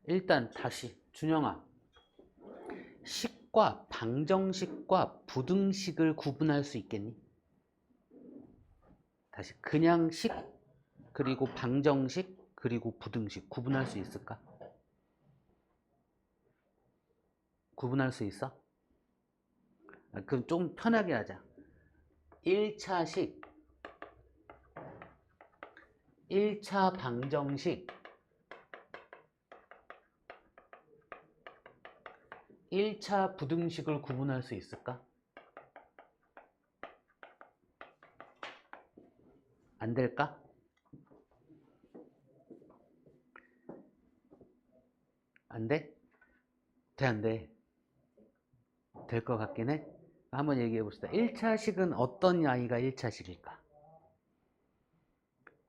일단 다시 준영아, 식과 방정식과 부등식을 구분할 수 있겠니? 다시 그냥 식 그리고 방정식 그리고 부등식 구분할 수 있을까? 구분할 수 있어? 그럼 좀 편하게 하자. 1차 식, 1차 방정식, 1차 부등식을 구분할 수 있을까? 안 될까? 안 돼? 돼, 안 돼? 될 것 같긴 해? 한번 얘기해 봅시다. 1차식은 어떤 아이가 1차식일까?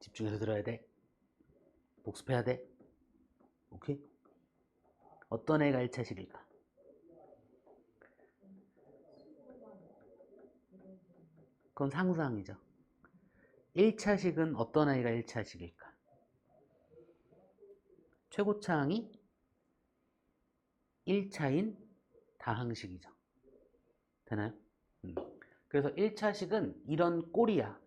집중해서 들어야 돼. 복습해야 돼. 오케이? 어떤 애가 1차식일까? 그건 상상이죠. 1차식은 어떤 아이가 1차식일까? 최고차항이 1차인 다항식이죠. 되나요? 그래서 1차식은 이런 꼴이야.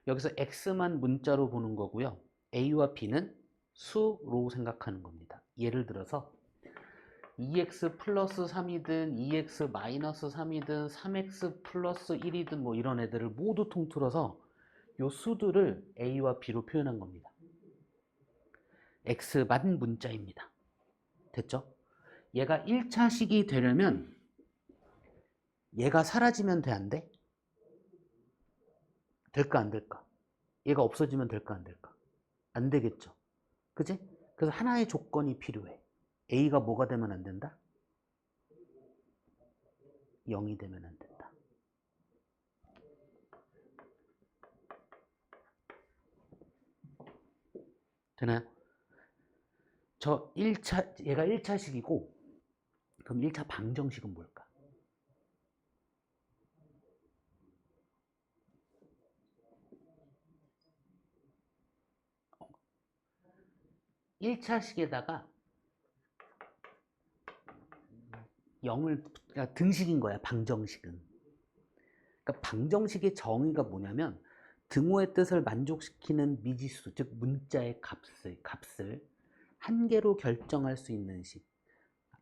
여기서 x만 문자로 보는 거고요. a와 b는 수로 생각하는 겁니다. 예를 들어서 2x 플러스 3이든 2x 마이너스 3이든 3x 플러스 1이든 뭐 이런 애들을 모두 통틀어서 요 수들을 a와 b로 표현한 겁니다. x만 문자입니다. 됐죠? 얘가 1차식이 되려면 얘가 사라지면 돼, 안 돼? 될까, 안 될까? 얘가 없어지면 될까, 안 될까? 안 되겠죠? 그지? 그래서 하나의 조건이 필요해. a가 뭐가 되면 안 된다? 0이 되면 안 된다. 되나요? 저 1차, 얘가 1차식이고, 그럼 1차 방정식은 뭘까? 1차식에다가 0을, 그러니까 등식인 거야, 방정식은. 그러니까 방정식의 정의가 뭐냐면, 등호의 뜻을 만족시키는 미지수, 즉 문자의 값을 한 개로 결정할 수 있는 식.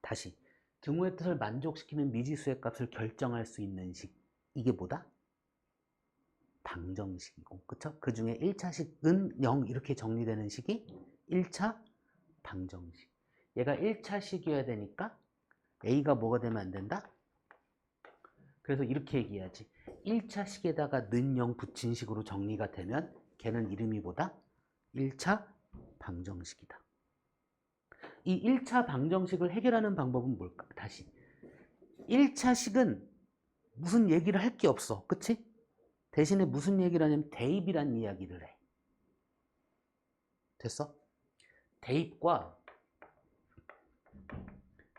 다시, 등호의 뜻을 만족시키는 미지수의 값을 결정할 수 있는 식. 이게 뭐다? 방정식이고, 그쵸? 그 중에 1차식은 0 이렇게 정리되는 식이 1차 방정식. 얘가 1차식이어야 되니까 a가 뭐가 되면 안 된다? 그래서 이렇게 얘기해야지. 1차식에다가 는 0 붙인 식으로 정리가 되면 걔는 이름이 뭐다? 1차 방정식이다. 이 1차 방정식을 해결하는 방법은 뭘까? 다시. 1차식은 무슨 얘기를 할 게 없어. 그치? 대신에 무슨 얘기를 하냐면 대입이란 이야기를 해. 됐어?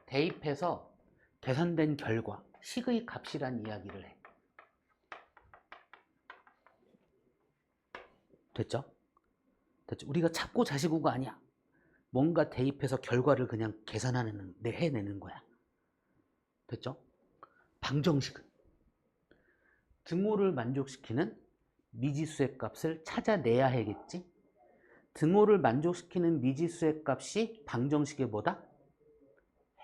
대입해서 계산된 결과, 식의 값이란 이야기를 해. 됐죠? 됐죠? 우리가 찾고 자시고가 아니야. 뭔가 대입해서 결과를 그냥 해내는 거야. 됐죠? 방정식은 등호를 만족시키는 미지수의 값을 찾아내야 하겠지? 등호를 만족시키는 미지수의 값이 방정식의 뭐다?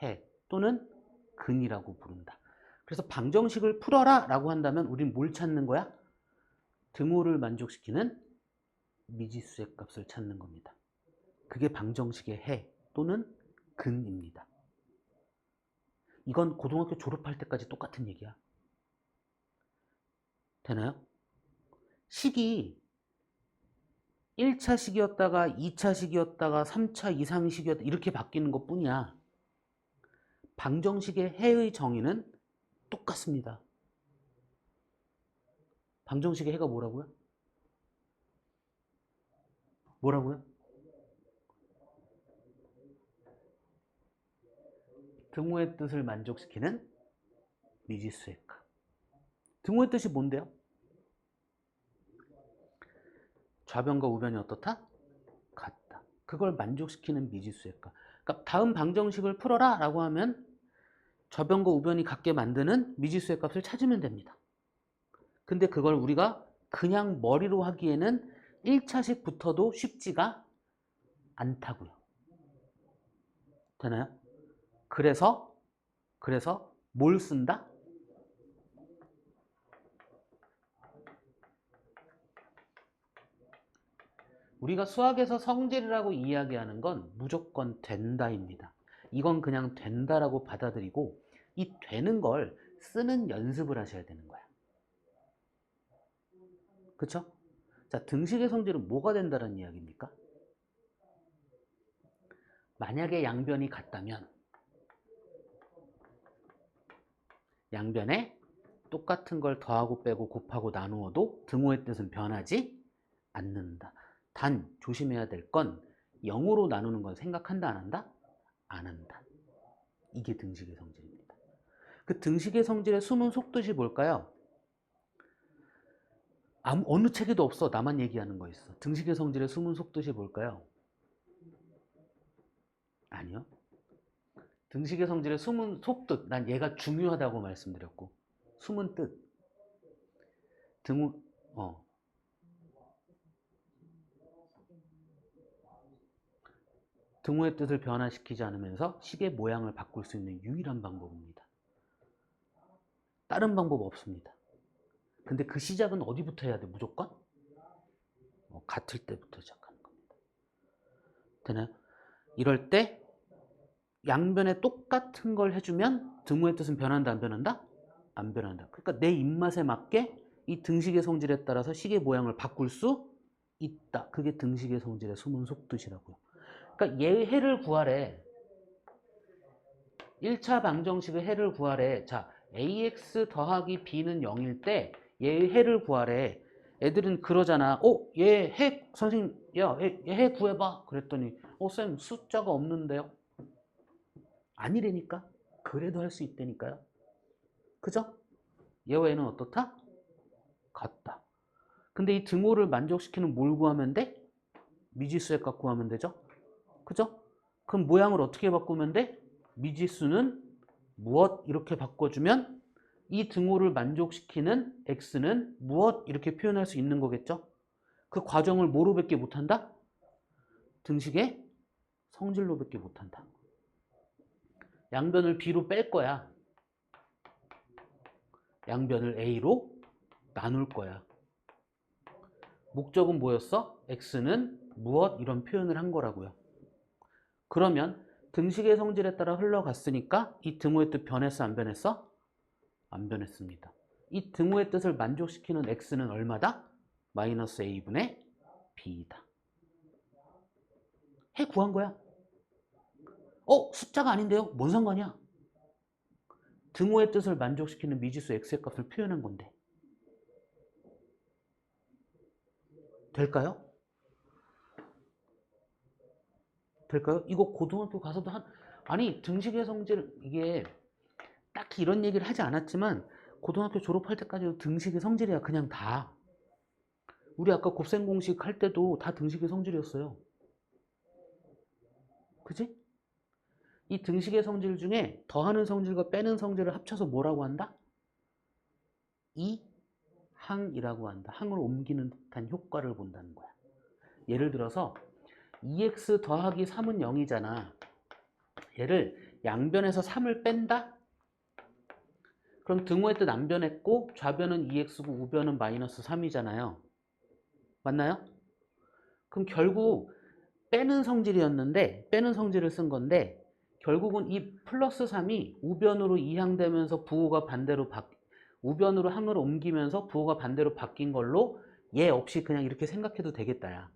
해 또는 근이라고 부른다. 그래서 방정식을 풀어라 라고 한다면 우린 뭘 찾는 거야? 등호를 만족시키는 미지수의 값을 찾는 겁니다. 그게 방정식의 해 또는 근입니다. 이건 고등학교 졸업할 때까지 똑같은 얘기야. 되나요? 식이 1차식이었다가 2차식이었다가 3차 이상식이었다 이렇게 바뀌는 것 뿐이야. 방정식의 해의 정의는 똑같습니다. 방정식의 해가 뭐라고요? 뭐라고요? 등호의 뜻을 만족시키는 미지수의 값. 등호의 뜻이 뭔데요? 좌변과 우변이 어떻다? 그걸 만족시키는 미지수의 값. 그러니까 다음 방정식을 풀어라 라고 하면 좌변과 우변이 같게 만드는 미지수의 값을 찾으면 됩니다. 근데 그걸 우리가 그냥 머리로 하기에는 1차식부터도 쉽지가 않다고요. 되나요? 그래서 뭘 쓴다? 우리가 수학에서 성질이라고 이야기하는 건 무조건 된다입니다. 이건 그냥 된다라고 받아들이고 이 되는 걸 쓰는 연습을 하셔야 되는 거야. 그쵸? 자, 등식의 성질은 뭐가 된다는 이야기입니까? 만약에 양변이 같다면 양변에 똑같은 걸 더하고 빼고 곱하고 나누어도 등호의 뜻은 변하지 않는다. 단 조심해야 될 건 0으로 나누는 건 생각한다 안 한다? 안 한다. 이게 등식의 성질입니다. 그 등식의 성질의 숨은 속뜻이 뭘까요? 어느 책에도 없어. 나만 얘기하는 거 있어. 등식의 성질의 숨은 속뜻이 뭘까요? 아니요. 등식의 성질의 숨은 속뜻. 난 얘가 중요하다고 말씀드렸고. 숨은 뜻. 등호의 뜻을 변화시키지 않으면서 식의 모양을 바꿀 수 있는 유일한 방법입니다. 다른 방법 없습니다. 근데 그 시작은 어디부터 해야 돼? 무조건? 같을 때부터 시작하는 겁니다. 되나요? 이럴 때 양변에 똑같은 걸 해주면 등호의 뜻은 변한다 안 변한다? 안 변한다. 그러니까 내 입맛에 맞게 이 등식의 성질에 따라서 식의 모양을 바꿀 수 있다. 그게 등식의 성질의 숨은 속뜻이라고요. 그러니까 얘의 해를 구하래. 1차 방정식의 해를 구하래. 자, ax 더하기 b는 0일 때 얘의 해를 구하래. 애들은 그러잖아. 얘 해, 선생님, 야, 얘 해 구해봐. 그랬더니, 쌤, 숫자가 없는데요? 아니라니까. 그래도 할 수 있다니까요. 그죠? 얘와 얘는 어떻다? 같다. 근데 이 등호를 만족시키는 뭘 구하면 돼? 미지수의 값 구하면 되죠? 그죠? 그럼 모양을 어떻게 바꾸면 돼? 미지수는 무엇? 이렇게 바꿔주면 이 등호를 만족시키는 x는 무엇? 이렇게 표현할 수 있는 거겠죠? 그 과정을 뭐로 밖에 못한다? 등식의 성질로 밖에 못한다. 양변을 b로 뺄 거야. 양변을 a로 나눌 거야. 목적은 뭐였어? x는 무엇? 이런 표현을 한 거라고요. 그러면 등식의 성질에 따라 흘러갔으니까 이 등호의 뜻 변했어? 안 변했어? 안 변했습니다. 이 등호의 뜻을 만족시키는 x는 얼마다? 마이너스 a분의 b이다. 해 구한 거야. 숫자가 아닌데요? 뭔 상관이야? 등호의 뜻을 만족시키는 미지수 x의 값을 표현한 건데. 될까요? 될까요? 이거 고등학교 가서도 아니 등식의 성질 이게 딱히 이런 얘기를 하지 않았지만 고등학교 졸업할 때까지도 등식의 성질이야. 그냥 다. 우리 아까 곱셈 공식 할 때도 다 등식의 성질이었어요. 그지? 이 등식의 성질 중에 더하는 성질과 빼는 성질을 합쳐서 뭐라고 한다? 이항이라고 한다. 항을 옮기는 듯한 효과를 본다는 거야. 예를 들어서 2x 더하기 3은 0이잖아. 얘를 양변에서 3을 뺀다? 그럼 등호의 뜻 안 변했고 좌변은 2x고 우변은 마이너스 3이잖아요. 맞나요? 그럼 결국 빼는 성질이었는데 빼는 성질을 쓴 건데 결국은 이 플러스 3이 우변으로 이항되면서 부호가 반대로 우변으로 항을 옮기면서 부호가 반대로 바뀐 걸로 얘 없이 그냥 이렇게 생각해도 되겠다 야.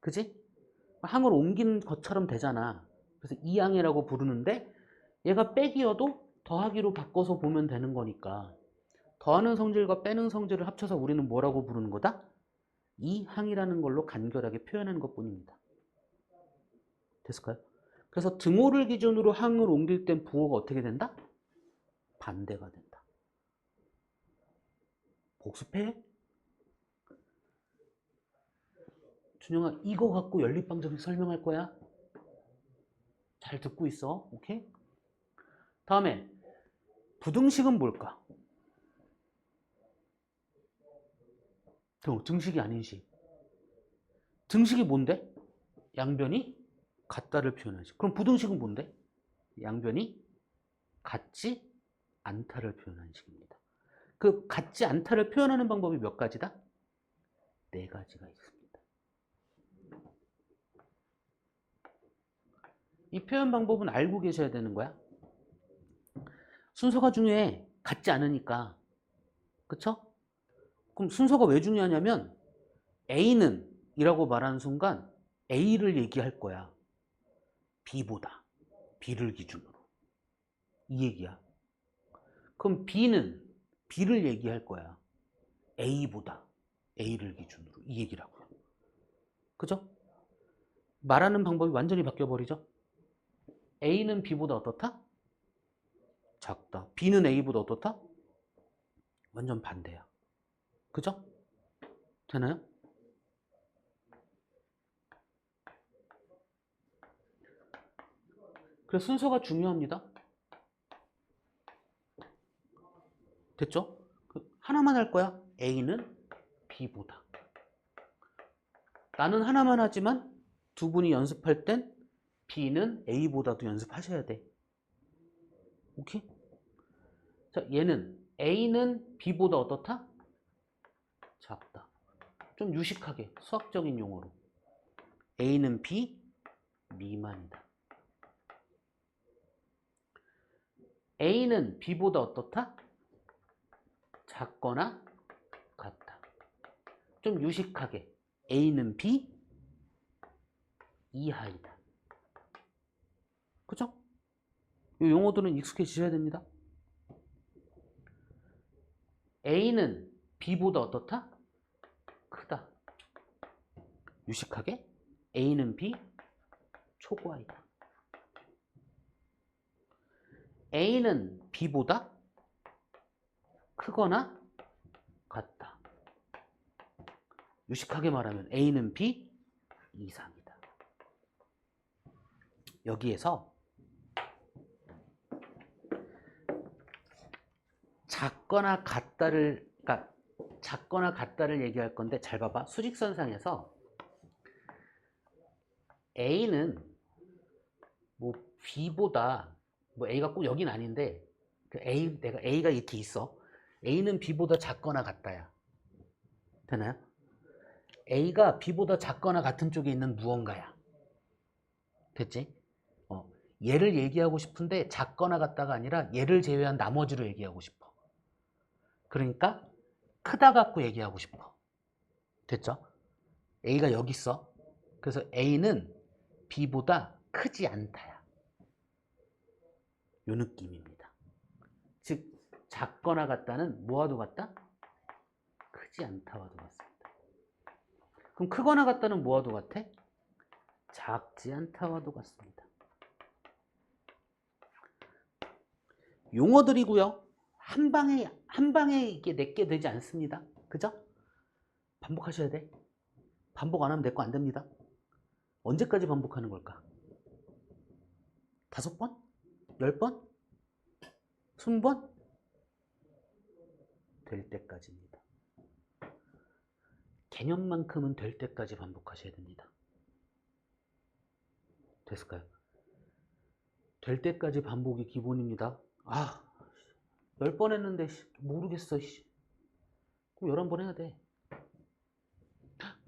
그지? 항을 옮긴 것처럼 되잖아. 그래서 이항이라고 부르는데 얘가 빼기여도 더하기로 바꿔서 보면 되는 거니까 더하는 성질과 빼는 성질을 합쳐서 우리는 뭐라고 부르는 거다? 이항이라는 걸로 간결하게 표현하는 것뿐입니다. 됐을까요? 그래서 등호를 기준으로 항을 옮길 땐 부호가 어떻게 된다? 반대가 된다. 복습해? 준영아, 이거 갖고 연립방정식 설명할 거야. 잘 듣고 있어. 오케이? 다음에 부등식은 뭘까? 등식이 아닌 식. 등식이 뭔데? 양변이 같다를 표현하는 식. 그럼 부등식은 뭔데? 양변이 같지 않다를 표현하는 식입니다. 그 같지 않다를 표현하는 방법이 몇 가지다? 네 가지가 있습니다. 이 표현 방법은 알고 계셔야 되는 거야. 순서가 중요해. 같지 않으니까. 그쵸? 그럼 순서가 왜 중요하냐면 A는 이라고 말하는 순간 A를 얘기할 거야. B보다. B를 기준으로. 이 얘기야. 그럼 B는 B를 얘기할 거야. A보다. A를 기준으로. 이 얘기라고요. 그죠? 말하는 방법이 완전히 바뀌어버리죠? A는 B보다 어떻다? 작다. B는 A보다 어떻다? 완전 반대야. 그죠? 되나요? 그래서 순서가 중요합니다. 됐죠? 하나만 할 거야. A는 B보다. 나는 하나만 하지만 두 분이 연습할 땐 B는 A보다도 연습하셔야 돼. 오케이? 자, 얘는 A는 B보다 어떻다? 작다. 좀 유식하게 수학적인 용어로 A는 B 미만이다. A는 B보다 어떻다? 작거나 같다. 좀 유식하게 A는 B 이하이다. 그죠? 이 용어들은 익숙해지셔야 됩니다. A는 B보다 어떻다? 크다. 유식하게 A는 B 초과이다. A는 B보다 크거나 같다. 유식하게 말하면 A는 B 이상이다. 여기에서 작거나 같다를, 그러니까 작거나 같다를 얘기할 건데 잘 봐봐. 수직선상에서 A는 뭐 B보다, 뭐 A가 꼭 여긴 아닌데 내가 A가 이렇게 있어. A는 B보다 작거나 같다야. 되나요? A가 B보다 작거나 같은 쪽에 있는 무언가야. 됐지? 얘를 얘기하고 싶은데 작거나 같다가 아니라 얘를 제외한 나머지로 얘기하고 싶어. 그러니까 크다 갖고 얘기하고 싶어. 됐죠? A가 여기 있어. 그래서 A는 B보다 크지 않다야. 요 느낌입니다. 즉 작거나 같다는 뭐와도 같다? 크지 않다와도 같습니다. 그럼 크거나 같다는 뭐와도 같아? 작지 않다와도 같습니다. 용어들이고요. 한 방에 이게 내게 되지 않습니다. 그죠? 반복하셔야 돼. 반복 안 하면 내 거 안 됩니다. 언제까지 반복하는 걸까? 5번? 10번? 20번? 될 때까지입니다. 개념만큼은 될 때까지 반복하셔야 됩니다. 됐을까요? 될 때까지 반복이 기본입니다. 10번 했는데 모르겠어. 그럼 11번 해야 돼.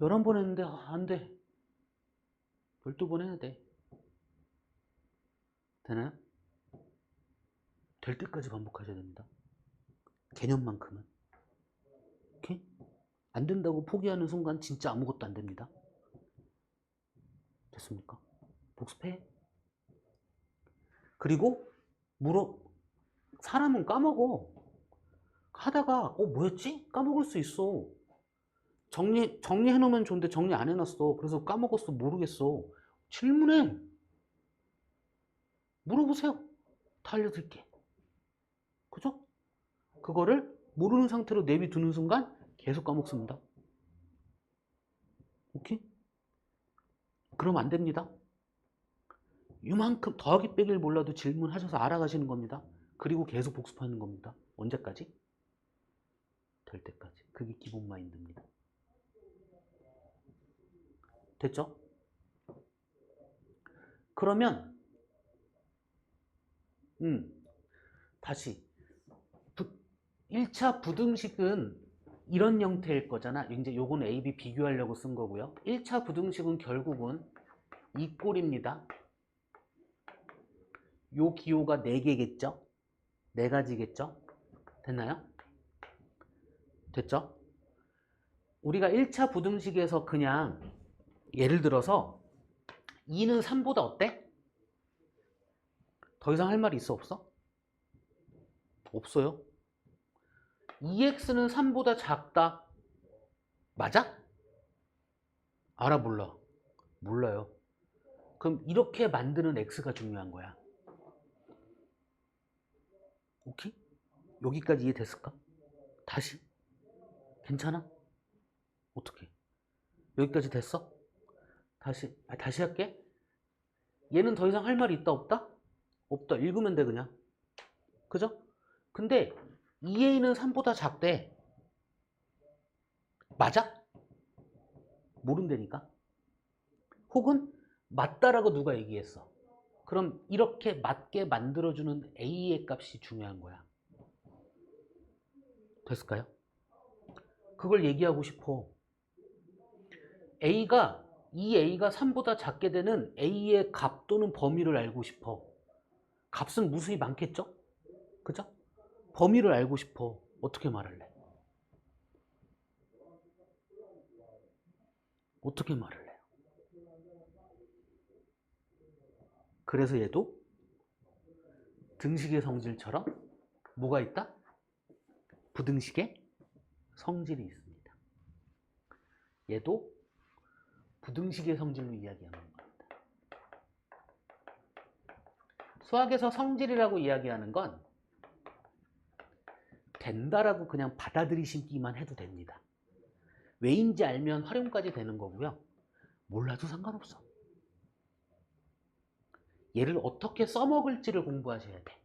11번 했는데 안 돼. 12번 해야 돼. 되나요? 될 때까지 반복하셔야 됩니다. 개념만큼은. 오케이? 안 된다고 포기하는 순간 진짜 아무것도 안 됩니다. 됐습니까? 복습해. 그리고 사람은 까먹어. 하다가 뭐였지? 까먹을 수 있어. 정리해 놓으면 좋은데 정리 안 해놨어. 그래서 까먹었어. 모르겠어. 질문해. 물어보세요. 다 알려드릴게. 그죠? 그거를 모르는 상태로 내비두는 순간 계속 까먹습니다. 오케이? 그럼 안 됩니다. 이만큼 더하기 빼기를 몰라도 질문하셔서 알아가시는 겁니다. 그리고 계속 복습하는 겁니다. 언제까지? 될 때까지. 그게 기본 마인드입니다. 됐죠? 그러면 다시 1차 부등식은 이런 형태일 거잖아. 이제 요건 A, B 비교하려고 쓴 거고요. 1차 부등식은 결국은 이 꼴입니다. 요 기호가 4개겠죠? 4가지겠죠? 됐나요? 됐죠? 우리가 1차 부등식에서 그냥 예를 들어서 2는 3보다 어때? 더 이상 할 말이 있어 없어? 없어요. 2x는 3보다 작다. 맞아? 알아 몰라? 몰라요. 그럼 이렇게 만드는 x가 중요한 거야. 오케이? 여기까지 이해됐을까? 다시? 괜찮아? 어떻게? 여기까지 됐어? 다시 할게. 얘는 더 이상 할 말이 있다 없다? 없다. 읽으면 돼 그냥. 그죠? 근데 2a는 3보다 작대. 맞아? 모른다니까. 혹은 맞다라고 누가 얘기했어. 그럼 이렇게 맞게 만들어주는 a의 값이 중요한 거야. 됐을까요? 그걸 얘기하고 싶어. 이 a가 3보다 작게 되는 a의 값 또는 범위를 알고 싶어. 값은 무수히 많겠죠? 그죠? 범위를 알고 싶어. 어떻게 말할래? 어떻게 말할래요? 그래서 얘도 등식의 성질처럼 뭐가 있다? 부등식의 성질이 있습니다. 얘도 부등식의 성질로 이야기하는 겁니다. 수학에서 성질이라고 이야기하는 건 된다라고 그냥 받아들이시기만 해도 됩니다. 왜인지 알면 활용까지 되는 거고요. 몰라도 상관없어. 얘를 어떻게 써먹을지를 공부하셔야 돼.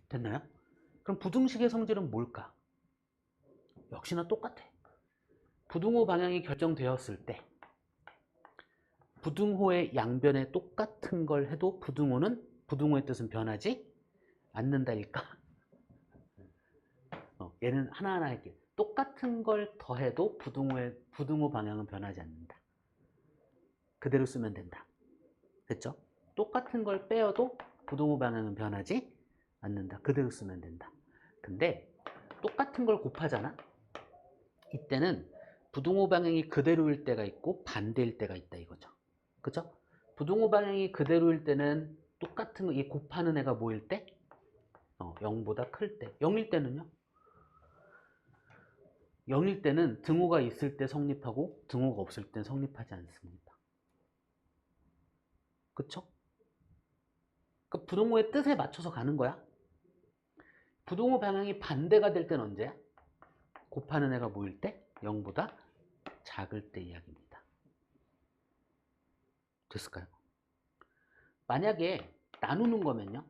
됐나요? 그럼 부등식의 성질은 뭘까? 역시나 똑같아. 부등호 방향이 결정되었을 때 부등호의 양변에 똑같은 걸 해도 부등호의 뜻은 변하지 않는다니까. 얘는 하나하나 할게요. 똑같은 걸 더해도 부등호 방향은 변하지 않는다. 그대로 쓰면 된다. 됐죠? 똑같은 걸 빼어도 부등호 방향은 변하지 않는다. 그대로 쓰면 된다. 근데 똑같은 걸 곱하잖아. 이때는 부등호 방향이 그대로일 때가 있고 반대일 때가 있다 이거죠. 그죠? 부등호 방향이 그대로일 때는 똑같은 이 곱하는 애가 뭐일 때? 0보다 클 때. 0일 때는요? 0일 때는 등호가 있을 때 성립하고 등호가 없을 때 성립하지 않습니다. 그쵸? 그러니까 부등호의 뜻에 맞춰서 가는 거야. 부등호 방향이 반대가 될 때는 언제야? 곱하는 애가 뭐일 때? 0보다 작을 때 이야기입니다. 됐을까요? 만약에 나누는 거면요.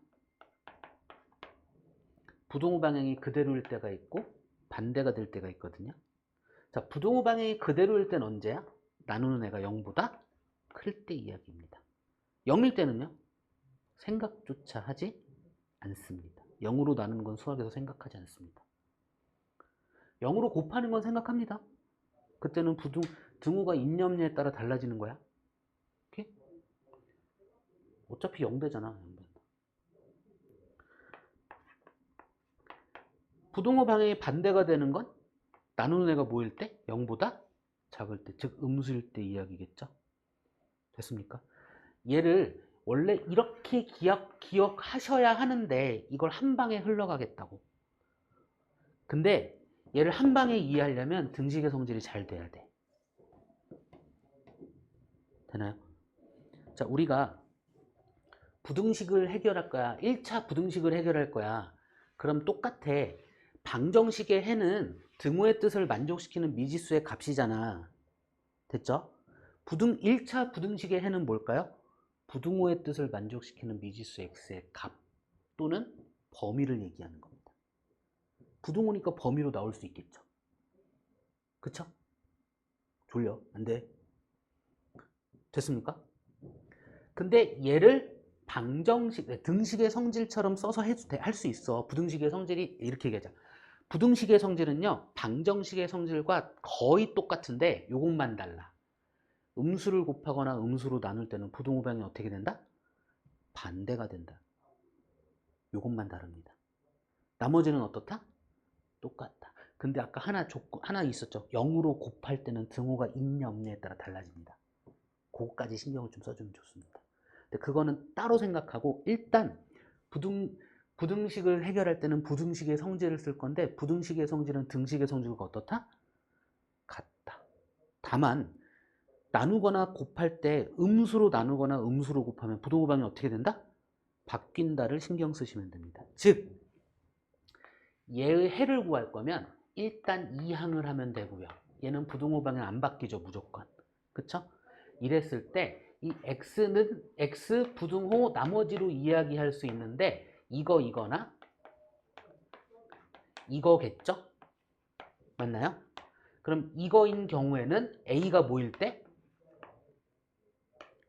부등호 방향이 그대로일 때가 있고 반대가 될 때가 있거든요. 자, 부등호 방향이 그대로일 때는 언제야? 나누는 애가 0보다 클 때 이야기입니다. 0일 때는요. 생각조차 하지 않습니다. 0으로 나누는 건 수학에서 생각하지 않습니다. 0으로 곱하는 건 생각합니다. 그때는 등호가 인념료에 따라 달라지는 거야. 오케이? 어차피 0 되잖아. 부등호 방향이 반대가 되는 건 나누는 애가 뭐일 때? 0보다 작을 때, 즉 음수일 때 이야기겠죠. 됐습니까? 얘를 원래 이렇게 기억하셔야 하는데 이걸 한 방에 흘러가겠다고. 근데 얘를 한 방에 이해하려면 등식의 성질이 잘 돼야 돼. 되나요? 자, 우리가 부등식을 해결할 거야. 1차 부등식을 해결할 거야. 그럼 똑같아. 방정식의 해는 등호의 뜻을 만족시키는 미지수의 값이잖아. 됐죠? 1차 부등식의 해는 뭘까요? 부등호의 뜻을 만족시키는 미지수 x의 값 또는 범위를 얘기하는 겁니다. 부등호니까 범위로 나올 수 있겠죠. 그쵸? 졸려? 안 돼. 됐습니까? 근데 얘를 방정식, 등식의 성질처럼 써서 할 수 있어. 부등식의 성질이 이렇게 얘기하자. 부등식의 성질은요, 방정식의 성질과 거의 똑같은데 요것만 달라. 음수를 곱하거나 음수로 나눌 때는 부등호방이 어떻게 된다? 반대가 된다. 요것만 다릅니다. 나머지는 어떻다? 똑같다. 근데 아까 하나 있었죠. 0으로 곱할 때는 등호가 있냐 없냐에 따라 달라집니다. 그거까지 신경을 좀 써주면 좋습니다. 근데 그거는 따로 생각하고 일단 부등식을 해결할 때는 부등식의 성질을 쓸 건데 부등식의 성질은 등식의 성질과 어떻다? 같다. 다만 나누거나 곱할 때 음수로 나누거나 음수로 곱하면 부등호방이 어떻게 된다? 바뀐다를 신경 쓰시면 됩니다. 즉 얘의 해를 구할 거면 일단 이항을 하면 되고요. 얘는 부등호방이 안 바뀌죠. 무조건. 그쵸? 이랬을 때 이 x는 x 부등호 나머지로 이야기할 수 있는데 이거나 이거겠죠? 맞나요? 그럼 이거인 경우에는 a가 뭐일 때?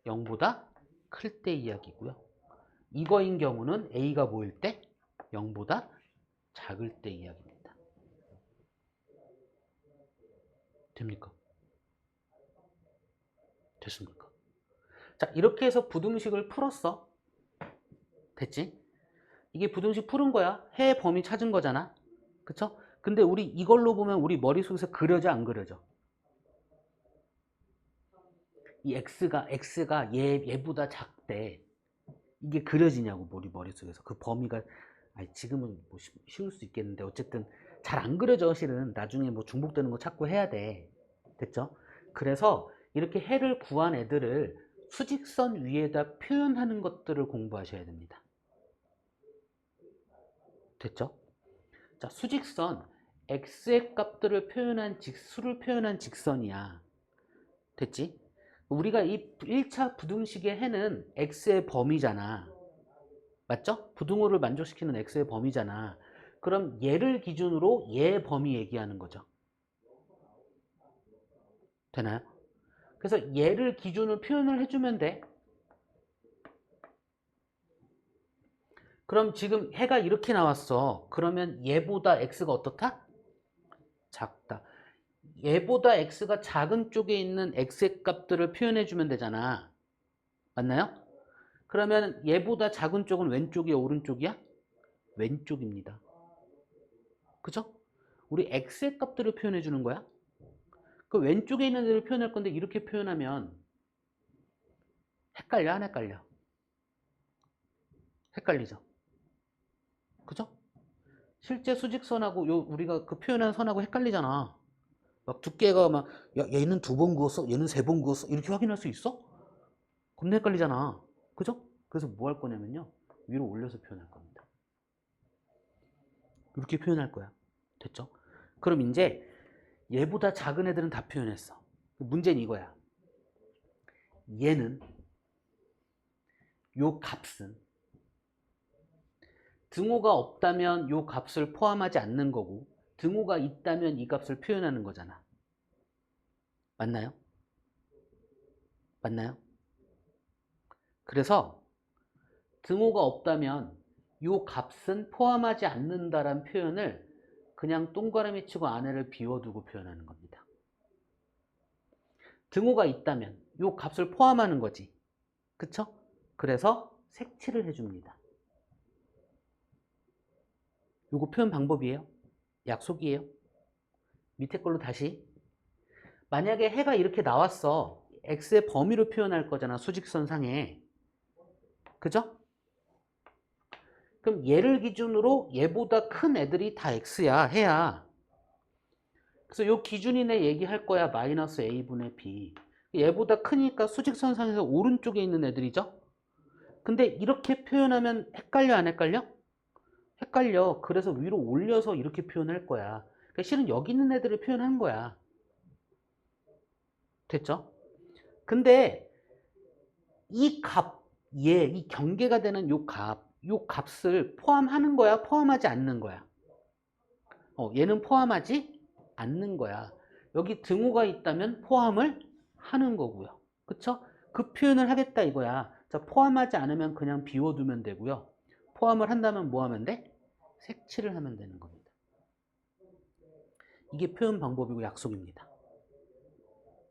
0보다 클 때 이야기고요. 이거인 경우는 a가 뭐일 때? 0보다 작을 때 이야기입니다. 됩니까? 됐습니까? 자, 이렇게 해서 부등식을 풀었어. 됐지? 이게 부등식 푸는 거야. 해 범위 찾은 거잖아. 그쵸? 근데 우리 이걸로 보면 우리 머릿속에서 그려져 안 그려져? 이 x가 얘보다 작대. 이게 그려지냐고 우리 머릿속에서. 그 범위가 지금은 뭐 쉬울 수 있겠는데 어쨌든 잘 안 그려져. 실은 나중에 뭐 중복되는 거 찾고 해야 돼. 됐죠? 그래서 이렇게 해를 구한 애들을 수직선 위에다 표현하는 것들을 공부하셔야 됩니다. 됐죠? 자, 수직선 x의 값들을 표현한 수를 표현한 직선이야. 됐지? 우리가 이 1차 부등식의 해는 x의 범위잖아. 맞죠? 부등호를 만족시키는 x의 범위잖아. 그럼 얘를 기준으로 얘 범위 얘기하는 거죠. 되나요? 그래서 얘를 기준으로 표현을 해주면 돼. 그럼 지금 해가 이렇게 나왔어. 그러면 얘보다 x가 어떻다? 작다. 얘보다 x가 작은 쪽에 있는 x의 값들을 표현해주면 되잖아. 맞나요? 그러면 얘보다 작은 쪽은 왼쪽이야, 오른쪽이야? 왼쪽입니다. 그죠? 우리 x의 값들을 표현해주는 거야. 그 왼쪽에 있는 애를 표현할 건데 이렇게 표현하면 헷갈려, 안 헷갈려? 헷갈리죠? 그죠? 실제 수직선하고 우리가 그 표현한 선하고 헷갈리잖아. 막 두께가 막 얘는 2번 그었어, 얘는 3번 그었어 이렇게 확인할 수 있어? 겁나 헷갈리잖아. 그죠? 그래서 뭐 할 거냐면요. 위로 올려서 표현할 겁니다. 이렇게 표현할 거야. 됐죠? 그럼 이제 얘보다 작은 애들은 다 표현했어. 문제는 이거야. 얘는 요 값은 등호가 없다면 요 값을 포함하지 않는 거고 등호가 있다면 이 값을 표현하는 거잖아. 맞나요? 맞나요? 그래서 등호가 없다면 요 값은 포함하지 않는다라는 표현을 그냥 동그라미 치고 안에를 비워두고 표현하는 겁니다. 등호가 있다면 요 값을 포함하는 거지. 그쵸? 그래서 색칠을 해줍니다. 요거 표현 방법이에요. 약속이에요. 밑에 걸로 다시. 만약에 해가 이렇게 나왔어. x의 범위로 표현할 거잖아. 수직선 상에. 그죠? 그럼 얘를 기준으로 얘보다 큰 애들이 다 x야. 해야. 그래서 요 기준이네 얘기할 거야. 마이너스 a분의 b. 얘보다 크니까 수직선 상에서 오른쪽에 있는 애들이죠. 근데 이렇게 표현하면 헷갈려 안 헷갈려? 헷갈려. 그래서 위로 올려서 이렇게 표현할 거야. 그러니까 실은 여기 있는 애들을 표현한 거야. 됐죠? 근데 이 값, 이 경계가 되는 요 값을 포함하는 거야? 포함하지 않는 거야? 얘는 포함하지 않는 거야. 여기 등호가 있다면 포함을 하는 거고요. 그쵸? 그 표현을 하겠다 이거야. 자, 포함하지 않으면 그냥 비워두면 되고요. 포함을 한다면 뭐 하면 돼? 색칠을 하면 되는 겁니다. 이게 표현 방법이고 약속입니다.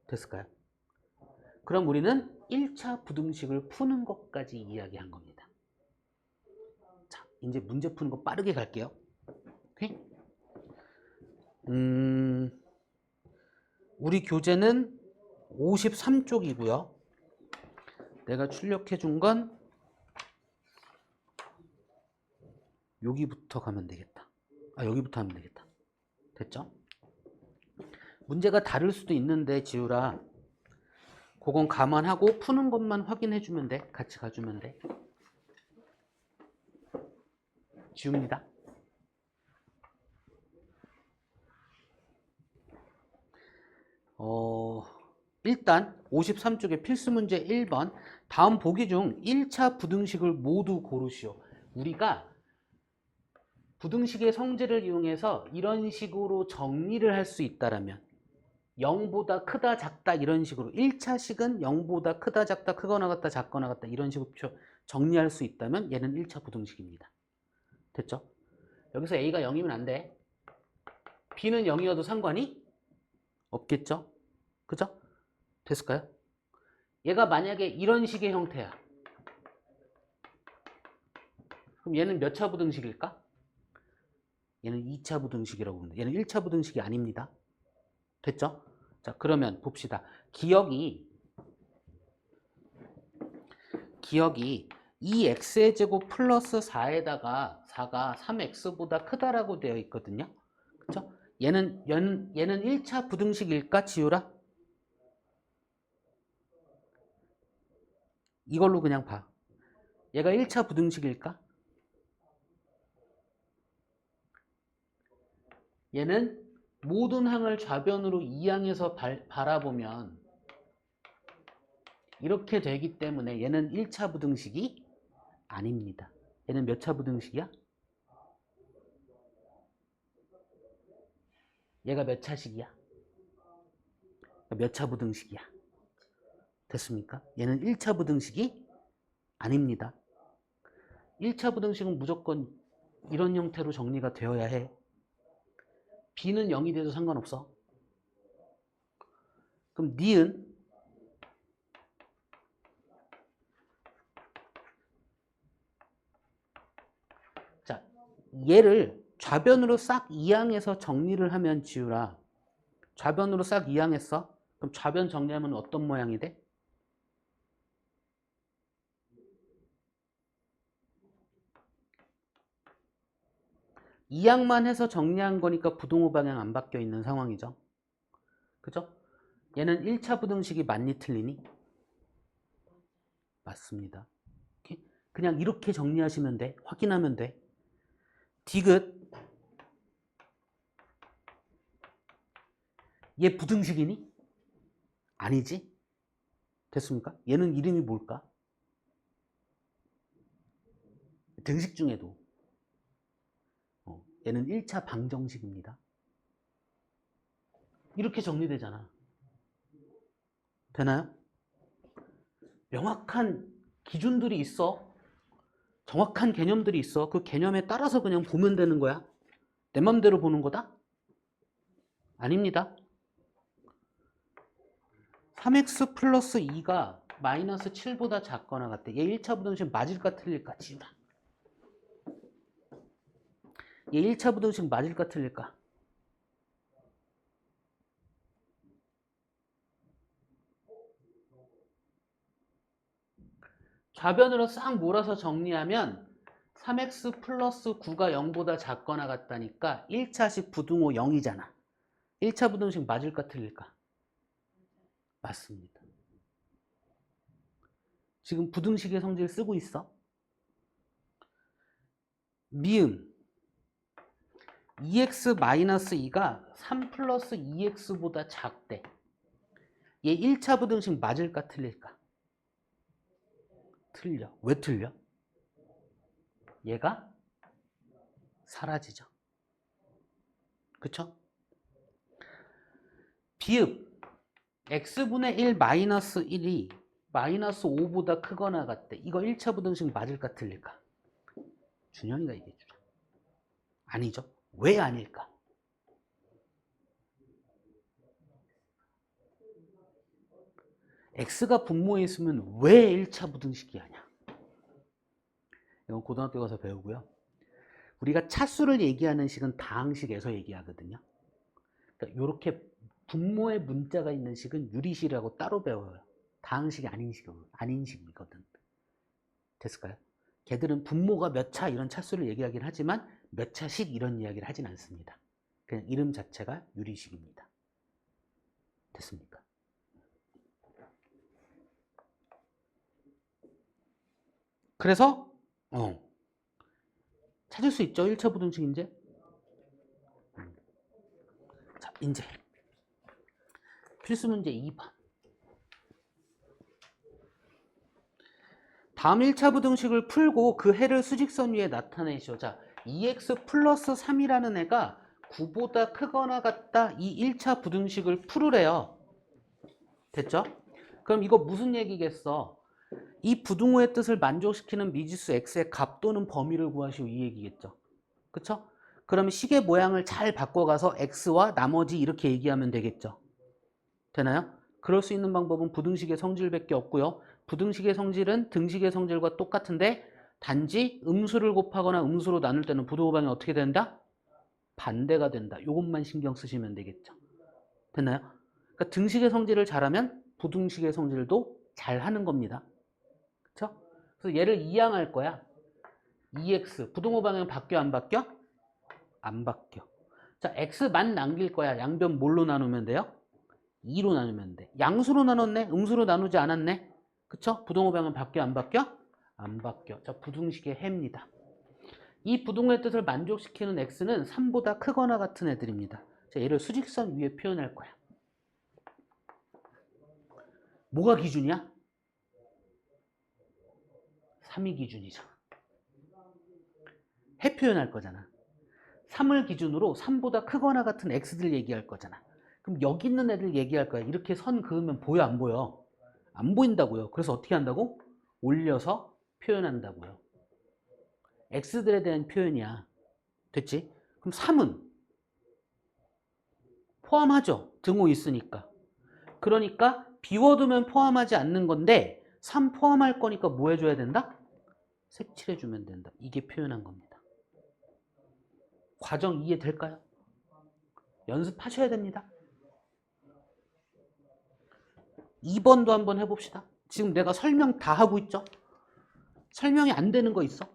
됐을까요? 그럼 우리는 1차 부등식을 푸는 것까지 이야기한 겁니다. 자, 이제 문제 푸는 거 빠르게 갈게요. 오케이? 우리 교재는 53쪽이고요. 내가 출력해 준 건 여기부터 가면 되겠다. 여기부터 하면 되겠다. 됐죠? 문제가 다를 수도 있는데 지우라, 그건 감안하고 푸는 것만 확인해 주면 돼. 같이 가주면 돼. 지웁니다. 일단 53쪽의 필수 문제 1번, 다음 보기 중 1차 부등식을 모두 고르시오. 우리가 부등식의 성질을 이용해서 이런 식으로 정리를 할 수 있다라면 0보다 크다 작다 이런 식으로 1차식은 0보다 크다 작다 크거나 같다 작거나 같다 이런 식으로 정리할 수 있다면 얘는 1차 부등식입니다. 됐죠? 여기서 A가 0이면 안 돼. B는 0이어도 상관이 없겠죠? 그죠? 됐을까요? 얘가 만약에 이런 식의 형태야. 그럼 얘는 몇 차 부등식일까? 얘는 2차 부등식이라고 합니다. 얘는 1차 부등식이 아닙니다. 됐죠? 자, 그러면 봅시다. 기억이 2x의 제곱 플러스 4에다가 4가 3x보다 크다라고 되어 있거든요. 그쵸? 얘는 1차 부등식일까, 지우라? 이걸로 그냥 봐. 얘가 1차 부등식일까? 얘는 모든 항을 좌변으로 이항해서 바라보면 이렇게 되기 때문에 얘는 1차 부등식이 아닙니다. 얘는 몇 차 부등식이야? 얘가 몇 차식이야? 몇 차 부등식이야? 됐습니까? 얘는 1차 부등식이 아닙니다. 1차 부등식은 무조건 이런 형태로 정리가 되어야 해. B는 0이 돼도 상관없어. 그럼 니은 자, 얘를 좌변으로 싹 이항해서 정리를 하면 지우라. 좌변으로 싹 이항했어? 그럼 좌변 정리하면 어떤 모양이 돼? 이항만 해서 정리한 거니까 부등호 방향 안 바뀌어 있는 상황이죠. 그죠? 얘는 1차 부등식이 맞니 틀리니? 맞습니다. 그냥 이렇게 정리하시면 돼. 확인하면 돼. 디귿 얘 부등식이니? 아니지? 됐습니까? 얘는 이름이 뭘까? 등식 중에도 얘는 1차 방정식입니다. 이렇게 정리되잖아. 되나요? 명확한 기준들이 있어. 정확한 개념들이 있어. 그 개념에 따라서 그냥 보면 되는 거야. 내 맘대로 보는 거다? 아닙니다. 3x 플러스 2가 마이너스 7보다 작거나 같대. 얘 1차 부등식 맞을까 틀릴까? 지우라. 얘 1차 부등식 맞을까 틀릴까? 좌변으로 싹 몰아서 정리하면 3x 플러스 9가 0보다 작거나 같다니까 1차식 부등호 0이잖아. 1차 부등식 맞을까 틀릴까? 맞습니다. 지금 부등식의 성질 쓰고 있어? 미음 2x-2가 3 플러스 2x보다 작대. 얘 1차 부등식 맞을까 틀릴까? 틀려. 왜 틀려? 얘가 사라지죠. 그쵸? 비읍 x분의 1 마이너스 1이 마이너스 5보다 크거나 같대. 이거 1차 부등식 맞을까 틀릴까? 준영이가 얘기해 주자. 아니죠. 왜 아닐까? x가 분모에 있으면 왜 1차 부등식이 아니야? 이건 고등학교 가서 배우고요. 우리가 차수를 얘기하는 식은 다항식에서 얘기하거든요. 그러니까 이렇게 분모에 문자가 있는 식은 유리식이라고 따로 배워요. 다항식이 아닌 식이거든. 됐을까요? 걔들은 분모가 몇 차 이런 차수를 얘기하긴 하지만 몇 차식 이런 이야기를 하진 않습니다. 그냥 이름 자체가 유리식입니다. 됐습니까? 그래서 찾을 수 있죠? 1차 부등식 이제. 자, 이제 필수 문제 2번. 다음 1차 부등식을 풀고 그 해를 수직선 위에 나타내시오. 자, 2x 플러스 3이라는 애가 9보다 크거나 같다. 이 1차 부등식을 풀으래요. 됐죠? 그럼 이거 무슨 얘기겠어? 이 부등호의 뜻을 만족시키는 미지수 x의 값 또는 범위를 구하시오. 이 얘기겠죠. 그쵸? 그러면 식의 모양을 잘 바꿔가서 x와 나머지 이렇게 얘기하면 되겠죠. 되나요? 그럴 수 있는 방법은 부등식의 성질밖에 없고요. 부등식의 성질은 등식의 성질과 똑같은데 단지 음수를 곱하거나 음수로 나눌 때는 부등호 방향이 어떻게 된다? 반대가 된다. 이것만 신경 쓰시면 되겠죠. 됐나요? 그러니까 등식의 성질을 잘하면 부등식의 성질도 잘하는 겁니다. 그렇죠? 그래서 얘를 이항할 거야. 2x 부등호 방향 바뀌어 안 바뀌어? 안 바뀌어. 자, x만 남길 거야. 양변 뭘로 나누면 돼요? 2로 나누면 돼. 양수로 나눴네? 음수로 나누지 않았네? 그쵸? 부등호 방향 바뀌어 안 바뀌어? 안 바뀌어. 자, 부등식의 해입니다. 이 부등호의 뜻을 만족시키는 x는 3보다 크거나 같은 애들입니다. 자, 얘를 수직선 위에 표현할 거야. 뭐가 기준이야? 3이 기준이죠. 해 표현할 거잖아. 3을 기준으로 3보다 크거나 같은 x들 얘기할 거잖아. 그럼 여기 있는 애들 얘기할 거야. 이렇게 선 그으면 보여 안 보여? 안 보인다고요. 그래서 어떻게 한다고? 올려서 표현한다고요. x들에 대한 표현이야. 됐지? 그럼 3은 포함하죠. 등호 있으니까. 그러니까 비워두면 포함하지 않는 건데 3 포함할 거니까 뭐 해줘야 된다? 색칠해주면 된다. 이게 표현한 겁니다. 과정 이해될까요? 연습하셔야 됩니다. 2번도 한번 해봅시다. 지금 내가 설명 다 하고 있죠? 설명이 안 되는 거 있어?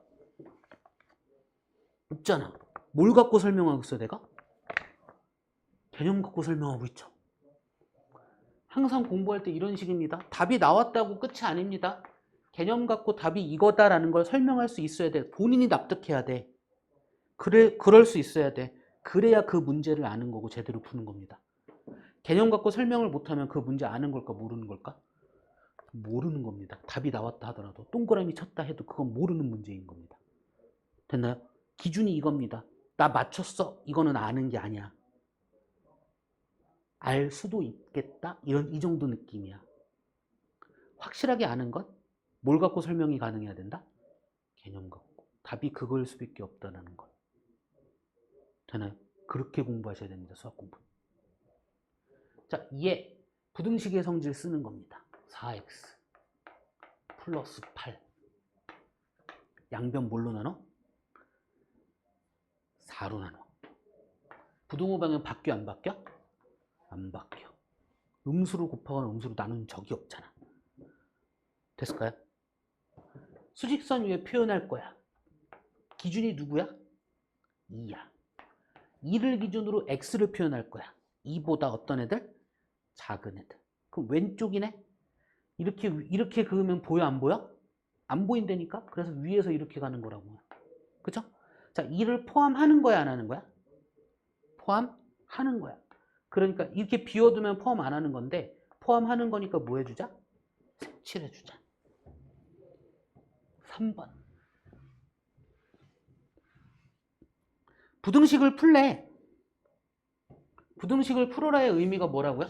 없잖아. 뭘 갖고 설명하고 있어 내가? 개념 갖고 설명하고 있죠. 항상 공부할 때 이런 식입니다. 답이 나왔다고 끝이 아닙니다. 개념 갖고 답이 이거다라는 걸 설명할 수 있어야 돼. 본인이 납득해야 돼. 그럴 수 있어야 돼. 그래야 그 문제를 아는 거고 제대로 푸는 겁니다. 개념 갖고 설명을 못하면 그 문제 아는 걸까 모르는 걸까? 모르는 겁니다. 답이 나왔다 하더라도 동그라미 쳤다 해도 그건 모르는 문제인 겁니다. 됐나요? 기준이 이겁니다. 나 맞췄어. 이거는 아는 게 아니야. 알 수도 있겠다. 이 정도 느낌이야. 확실하게 아는 건 뭘 갖고 설명이 가능해야 된다? 개념 갖고. 답이 그걸 수밖에 없다는 것. 되나요? 그렇게 공부하셔야 됩니다. 수학 공부. 자, 얘 부등식의 성질 쓰는 겁니다. 4x 플러스 8. 양변 뭘로 나눠? 4로 나눠. 부등호 방향 바뀌어 안 바뀌어? 안 바뀌어. 음수로 곱하거나 음수로 나누는 적이 없잖아. 됐을까요? 수직선 위에 표현할 거야. 기준이 누구야? 2야. 2를 기준으로 x를 표현할 거야. 2보다 어떤 애들? 작은 애들. 그럼 왼쪽이네? 이렇게 그으면 보여 안 보여? 안 보인다니까? 그래서 위에서 이렇게 가는 거라고요. 그쵸? 자, 2를 포함하는 거야 안 하는 거야? 포함하는 거야. 그러니까 이렇게 비워두면 포함 안 하는 건데 포함하는 거니까 뭐 해주자? 색칠해주자. 3번. 부등식을 풀래. 부등식을 풀어라의 의미가 뭐라고요?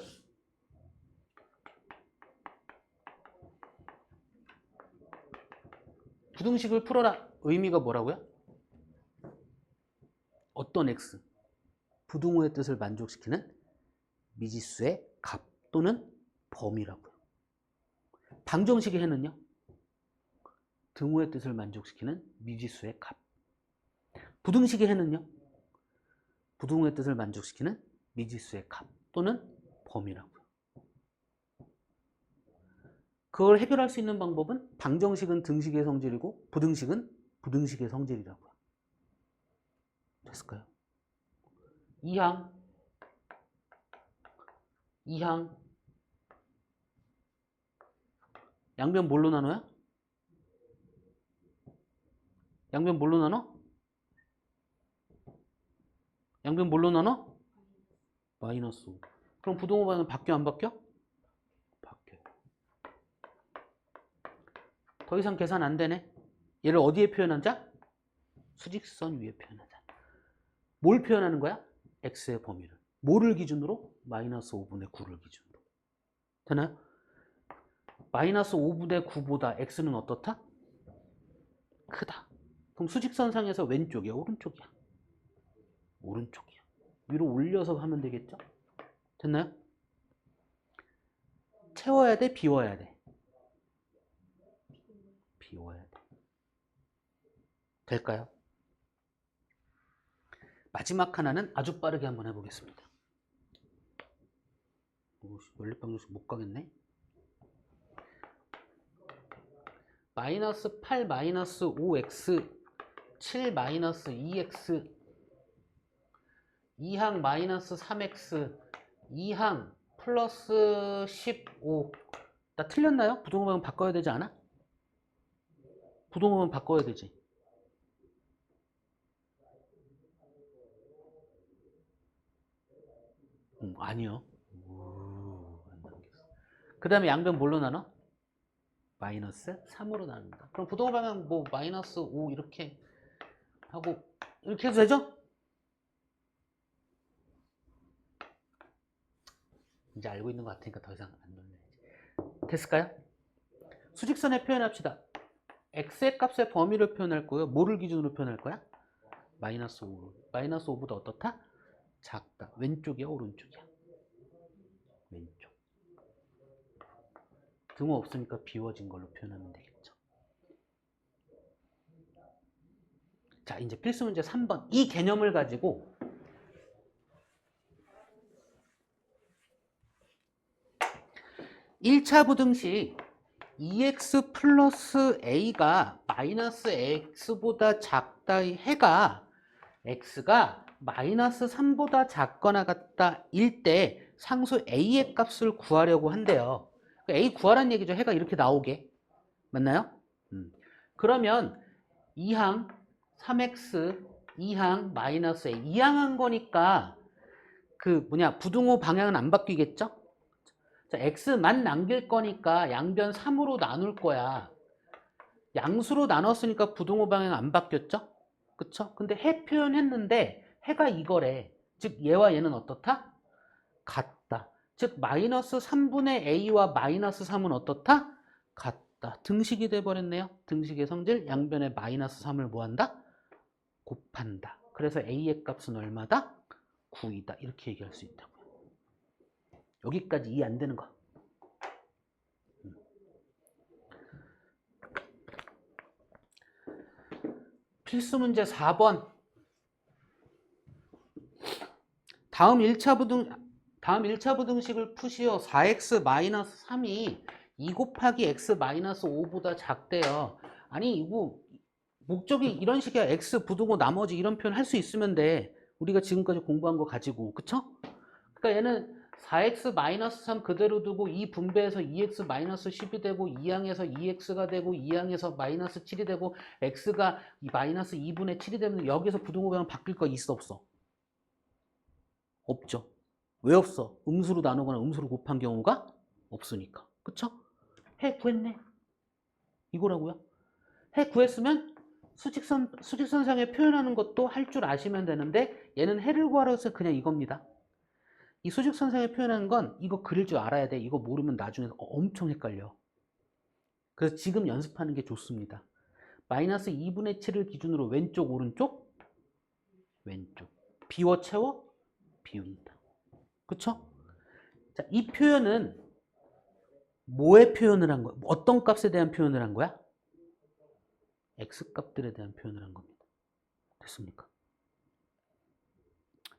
부등식을 풀어라 의미가 뭐라고요? 어떤 x? 부등호의 뜻을 만족시키는 미지수의 값 또는 범위라고요. 방정식의 해는요? 등호의 뜻을 만족시키는 미지수의 값. 부등식의 해는요? 부등호의 뜻을 만족시키는 미지수의 값 또는 범위라고요. 그걸 해결할 수 있는 방법은 방정식은 등식의 성질이고 부등식은 부등식의 성질이라고요. 됐을까요? 2항 양변 뭘로 나눠요? 양변 뭘로 나눠? 양변 뭘로 나눠? 마이너스 5. 그럼 부등호 방향은 바뀌어 안 바뀌어? 바뀌어요. 더 이상 계산 안 되네. 얘를 어디에 표현하자? 수직선 위에 표현하자. 뭘 표현하는 거야? x의 범위를. 뭐를 기준으로? 마이너스 5분의 9를 기준으로. 되나요? 마이너스 5분의 9보다 x는 어떻다? 크다. 그럼 수직선상에서 왼쪽이야? 오른쪽이야? 오른쪽이야. 위로 올려서 하면 되겠죠? 됐나요? 채워야 돼? 비워야 돼? 비워야 돼. 될까요? 마지막 하나는 아주 빠르게 한번 해보겠습니다. 연립방정식 못 가겠네. 마이너스 8 마이너스 5x 7 마이너스 2x 2항 마이너스 3x 2항 플러스 15. 나 틀렸나요? 부동호방은 바꿔야 되지 않아? 부동호방은 바꿔야 되지. 아니요. 그 다음에 양변 뭘로 나눠? 마이너스 3으로 나눈다. 그럼 부동호방은 뭐 마이너스 5 이렇게 하고 이렇게 해도 되죠? 이제 알고 있는 것 같으니까 더 이상 안 놀려야지. 됐을까요? 수직선에 표현합시다. x의 값의 범위를 표현할 거예요. 뭐를 기준으로 표현할 거야? 마이너스 5. 마이너스 5보다 어떻다? 작다. 왼쪽이야? 오른쪽이야? 왼쪽. 등호 없으니까 비워진 걸로 표현하면 되겠죠. 자, 이제 필수 문제 3번. 이 개념을 가지고 (1차) 부등식 2x 플러스 a가 마이너스 x보다 작다의 해가 x가 마이너스 3보다 작거나 같다 일 때 상수 a의 값을 구하려고 한대요. a 구하라는 얘기죠. 해가 이렇게 나오게. 맞나요? 그러면 2항 3x 2항 마이너스 a 2항 한 거니까 그 부등호 방향은 안 바뀌겠죠? 자, x만 남길 거니까 양변 3으로 나눌 거야. 양수로 나눴으니까 부등호 방향 안 바뀌었죠? 그쵸? 근데 해 표현했는데 해가 이거래. 즉 얘와 얘는 어떻다? 같다. 즉 마이너스 3분의 a와 마이너스 3은 어떻다? 같다. 등식이 돼버렸네요. 등식의 성질 양변에 마이너스 3을 뭐한다? 곱한다. 그래서 a의 값은 얼마다? 9이다. 이렇게 얘기할 수 있다고요. 여기까지 이해 안 되는 거. 필수 문제 4번. 다음 1차 부등식을 푸시오. 4x-3이 2 곱하기 x-5보다 작대요. 아니 이거 목적이 이런 식이야. x 부등호 나머지 이런 표현 할 수 있으면 돼. 우리가 지금까지 공부한 거 가지고. 그쵸? 그러니까 얘는 4x-3 그대로 두고 2 분배해서 2x-10이 되고 2항에서 2x가 되고 2항에서 마이너스 7이 되고 x가 마이너스 2분의 7이 되면 여기서 부등호 방향 바뀔 거 있어 없어? 없죠. 왜 없어? 음수로 나누거나 음수로 곱한 경우가 없으니까. 그쵸? 해 구했네. 이거라고요. 해 구했으면 수직선상에 표현하는 것도 할 줄 아시면 되는데 얘는 해를 구하라고 해서 그냥 이겁니다. 이 수직선상에 표현하는 건 이거 그릴 줄 알아야 돼. 이거 모르면 나중에 엄청 헷갈려. 그래서 지금 연습하는 게 좋습니다. 마이너스 2분의 7을 기준으로 왼쪽 오른쪽 왼쪽 비워 채워 비운다. 그쵸? 자, 이 표현은 뭐에 표현을 한 거야? 어떤 값에 대한 표현을 한 거야? x값들에 대한 표현을 한 겁니다. 됐습니까?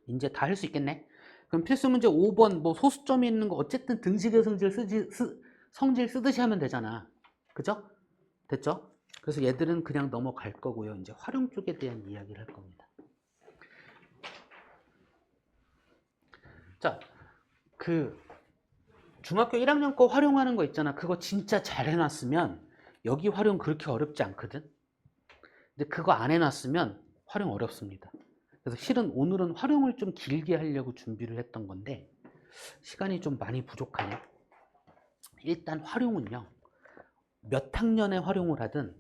이제 다 할 수 있겠네. 그럼 필수 문제 5번 뭐 소수점이 있는 거 어쨌든 등식의 성질 쓰듯이 하면 되잖아. 그죠? 됐죠? 그래서 얘들은 그냥 넘어갈 거고요. 이제 활용 쪽에 대한 이야기를 할 겁니다. 자, 그 중학교 1학년 거 활용하는 거 있잖아. 그거 진짜 잘 해놨으면 여기 활용 그렇게 어렵지 않거든. 근데 그거 안 해놨으면 활용 어렵습니다. 그래서 실은 오늘은 활용을 좀 길게 하려고 준비를 했던 건데 시간이 좀 많이 부족하네. 일단 활용은요. 몇 학년에 활용을 하든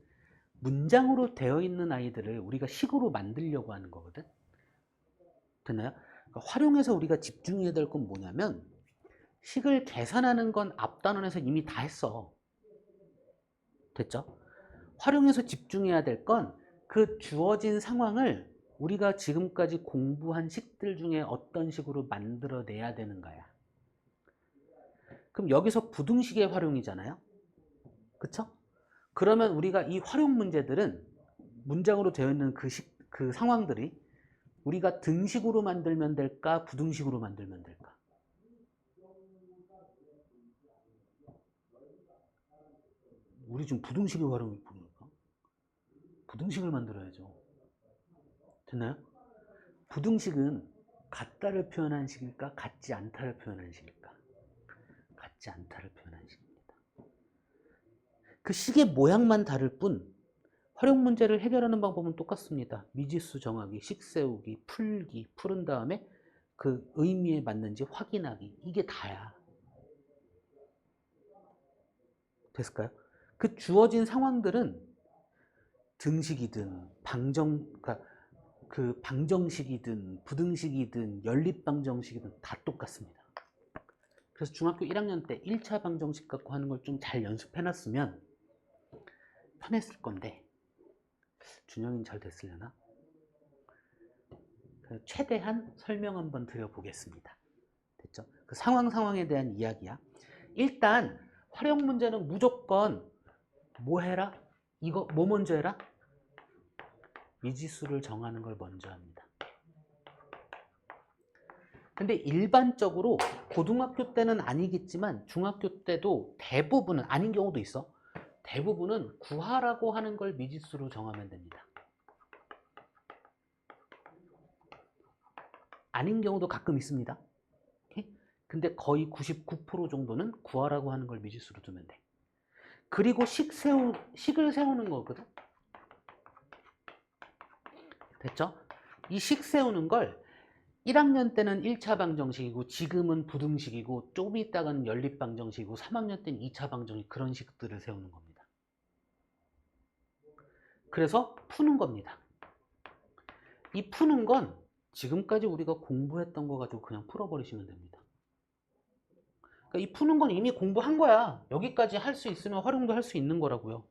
문장으로 되어 있는 아이들을 우리가 식으로 만들려고 하는 거거든. 됐나요? 그러니까 활용해서 우리가 집중해야 될 건 뭐냐면 식을 계산하는 건 앞 단원에서 이미 다 했어. 됐죠? 활용해서 집중해야 될 건 그 주어진 상황을 우리가 지금까지 공부한 식들 중에 어떤 식으로 만들어내야 되는 거야. 그럼 여기서 부등식의 활용이잖아요. 그쵸? 그러면 우리가 이 활용 문제들은 문장으로 되어 있는 그 상황들이 우리가 등식으로 만들면 될까? 부등식으로 만들면 될까? 우리 지금 부등식의 활용이 보니까 부등식을 만들어야죠. 됐나요? 부등식은 같다를 표현한 식일까? 같지 않다를 표현한 식일까? 같지 않다를 표현한 식입니다. 그 식의 모양만 다를 뿐 활용 문제를 해결하는 방법은 똑같습니다. 미지수 정하기, 식 세우기, 풀기, 푸른 다음에 그 의미에 맞는지 확인하기. 이게 다야. 됐을까요? 그 주어진 상황들은 등식이든 그러니까 그 방정식이든 부등식이든 연립방정식이든 다 똑같습니다. 그래서 중학교 1학년 때 1차 방정식 갖고 하는 걸 좀 잘 연습해놨으면 편했을 건데 준영이는 잘 됐으려나? 최대한 설명 한번 드려보겠습니다. 됐죠? 그 상황에 대한 이야기야. 일단 활용 문제는 무조건 뭐 해라? 이거 뭐 먼저 해라? 미지수를 정하는 걸 먼저 합니다. 근데 일반적으로 고등학교 때는 아니겠지만 중학교 때도 대부분은 아닌 경우도 있어. 대부분은 구하라고 하는 걸 미지수로 정하면 됩니다. 아닌 경우도 가끔 있습니다. 근데 거의 99% 정도는 구하라고 하는 걸 미지수로 두면 돼. 그리고 식을 세우는 거거든. 됐죠? 이 식 세우는 걸 1학년 때는 1차 방정식이고 지금은 부등식이고 좀 있다가는 연립방정식이고 3학년 때는 2차 방정식 그런 식들을 세우는 겁니다. 그래서 푸는 겁니다. 이 푸는 건 지금까지 우리가 공부했던 거 가지고 그냥 풀어버리시면 됩니다. 그러니까 이 푸는 건 이미 공부한 거야. 여기까지 할 수 있으면 활용도 할 수 있는 거라고요.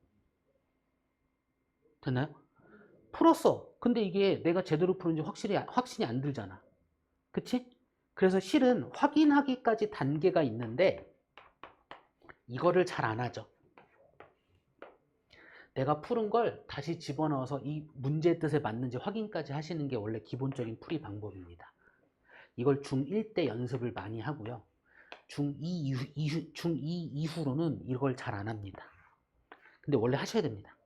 됐나요? 풀었어. 근데 이게 내가 제대로 푸는지 확신이 안 들잖아. 그치? 그래서 실은 확인하기까지 단계가 있는데 이거를 잘 안 하죠. 내가 푸른 걸 다시 집어넣어서 이 문제의 뜻에 맞는지 확인까지 하시는 게 원래 기본적인 풀이 방법입니다. 이걸 중1 때 연습을 많이 하고요. 중2 이후로는 이걸 잘 안 합니다. 근데 원래 하셔야 됩니다.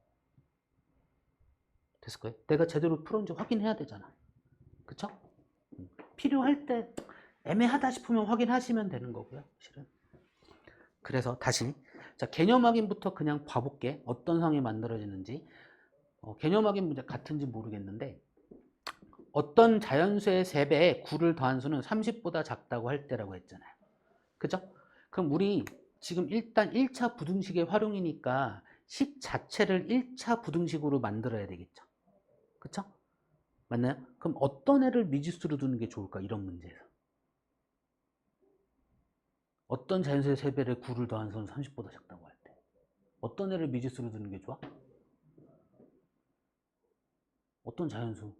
됐을까요? 내가 제대로 풀었는지 확인해야 되잖아. 그쵸? 필요할 때 애매하다 싶으면 확인하시면 되는 거고요. 실은. 그래서 다시 자, 개념 확인부터 그냥 봐볼게. 어떤 상황이 만들어지는지. 개념 확인 문제 같은지 모르겠는데 어떤 자연수의 3배에 9를 더한 수는 30보다 작다고 할 때라고 했잖아요. 그죠? 그럼 우리 지금 일단 1차 부등식의 활용이니까 식 자체를 1차 부등식으로 만들어야 되겠죠. 그쵸? 맞나요? 그럼 어떤 애를 미지수로 두는 게 좋을까? 이런 문제에서. 어떤 자연수의 3배를 9를 더한 수는 30보다 작다고 할 때. 어떤 애를 미지수로 두는 게 좋아? 어떤 자연수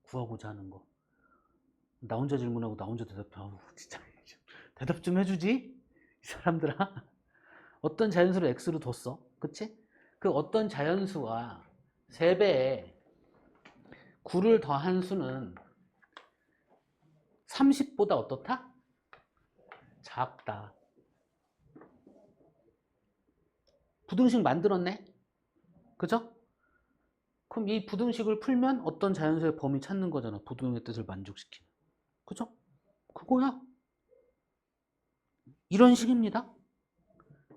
구하고자 하는 거. 나 혼자 질문하고 나 혼자 대답하고 진짜 대답 좀 해주지? 이 사람들아. 어떤 자연수를 x로 뒀어. 그치? 그 어떤 자연수와 3배에 9를 더한 수는 30보다 어떻다? 작다. 부등식 만들었네? 그죠? 그럼 이 부등식을 풀면 어떤 자연수의 범위 찾는 거잖아. 부등의 뜻을 만족시키는. 그죠? 그거야. 이런 식입니다.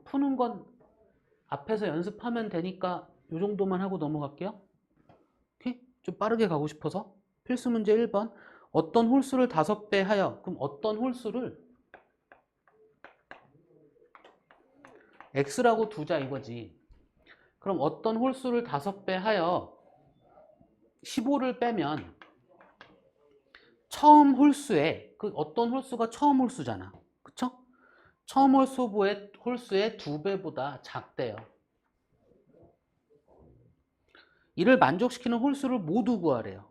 푸는 건 앞에서 연습하면 되니까 이 정도만 하고 넘어갈게요. 오케이? 좀 빠르게 가고 싶어서. 필수 문제 1번. 어떤 홀수를 5배 하여. 그럼 어떤 홀수를 x라고 두자 이거지. 그럼 어떤 홀수를 5배 하여 15를 빼면 처음 홀수에 그 어떤 홀수가 처음 홀수잖아. 그쵸? 처음 홀수의 2배보다 작대요. 이를 만족시키는 홀수를 모두 구하래요.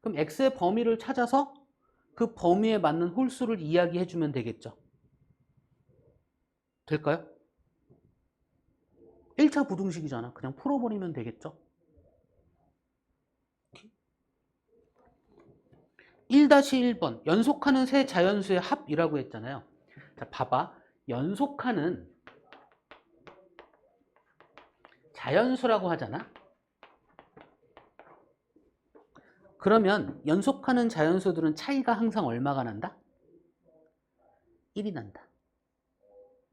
그럼 x의 범위를 찾아서 그 범위에 맞는 홀수를 이야기해 주면 되겠죠. 될까요? 1차 부등식이잖아. 그냥 풀어버리면 되겠죠. 1-1번 연속하는 세 자연수의 합이라고 했잖아요. 자, 봐봐. 연속하는 자연수라고 하잖아. 그러면 연속하는 자연수들은 차이가 항상 얼마가 난다? 1이 난다.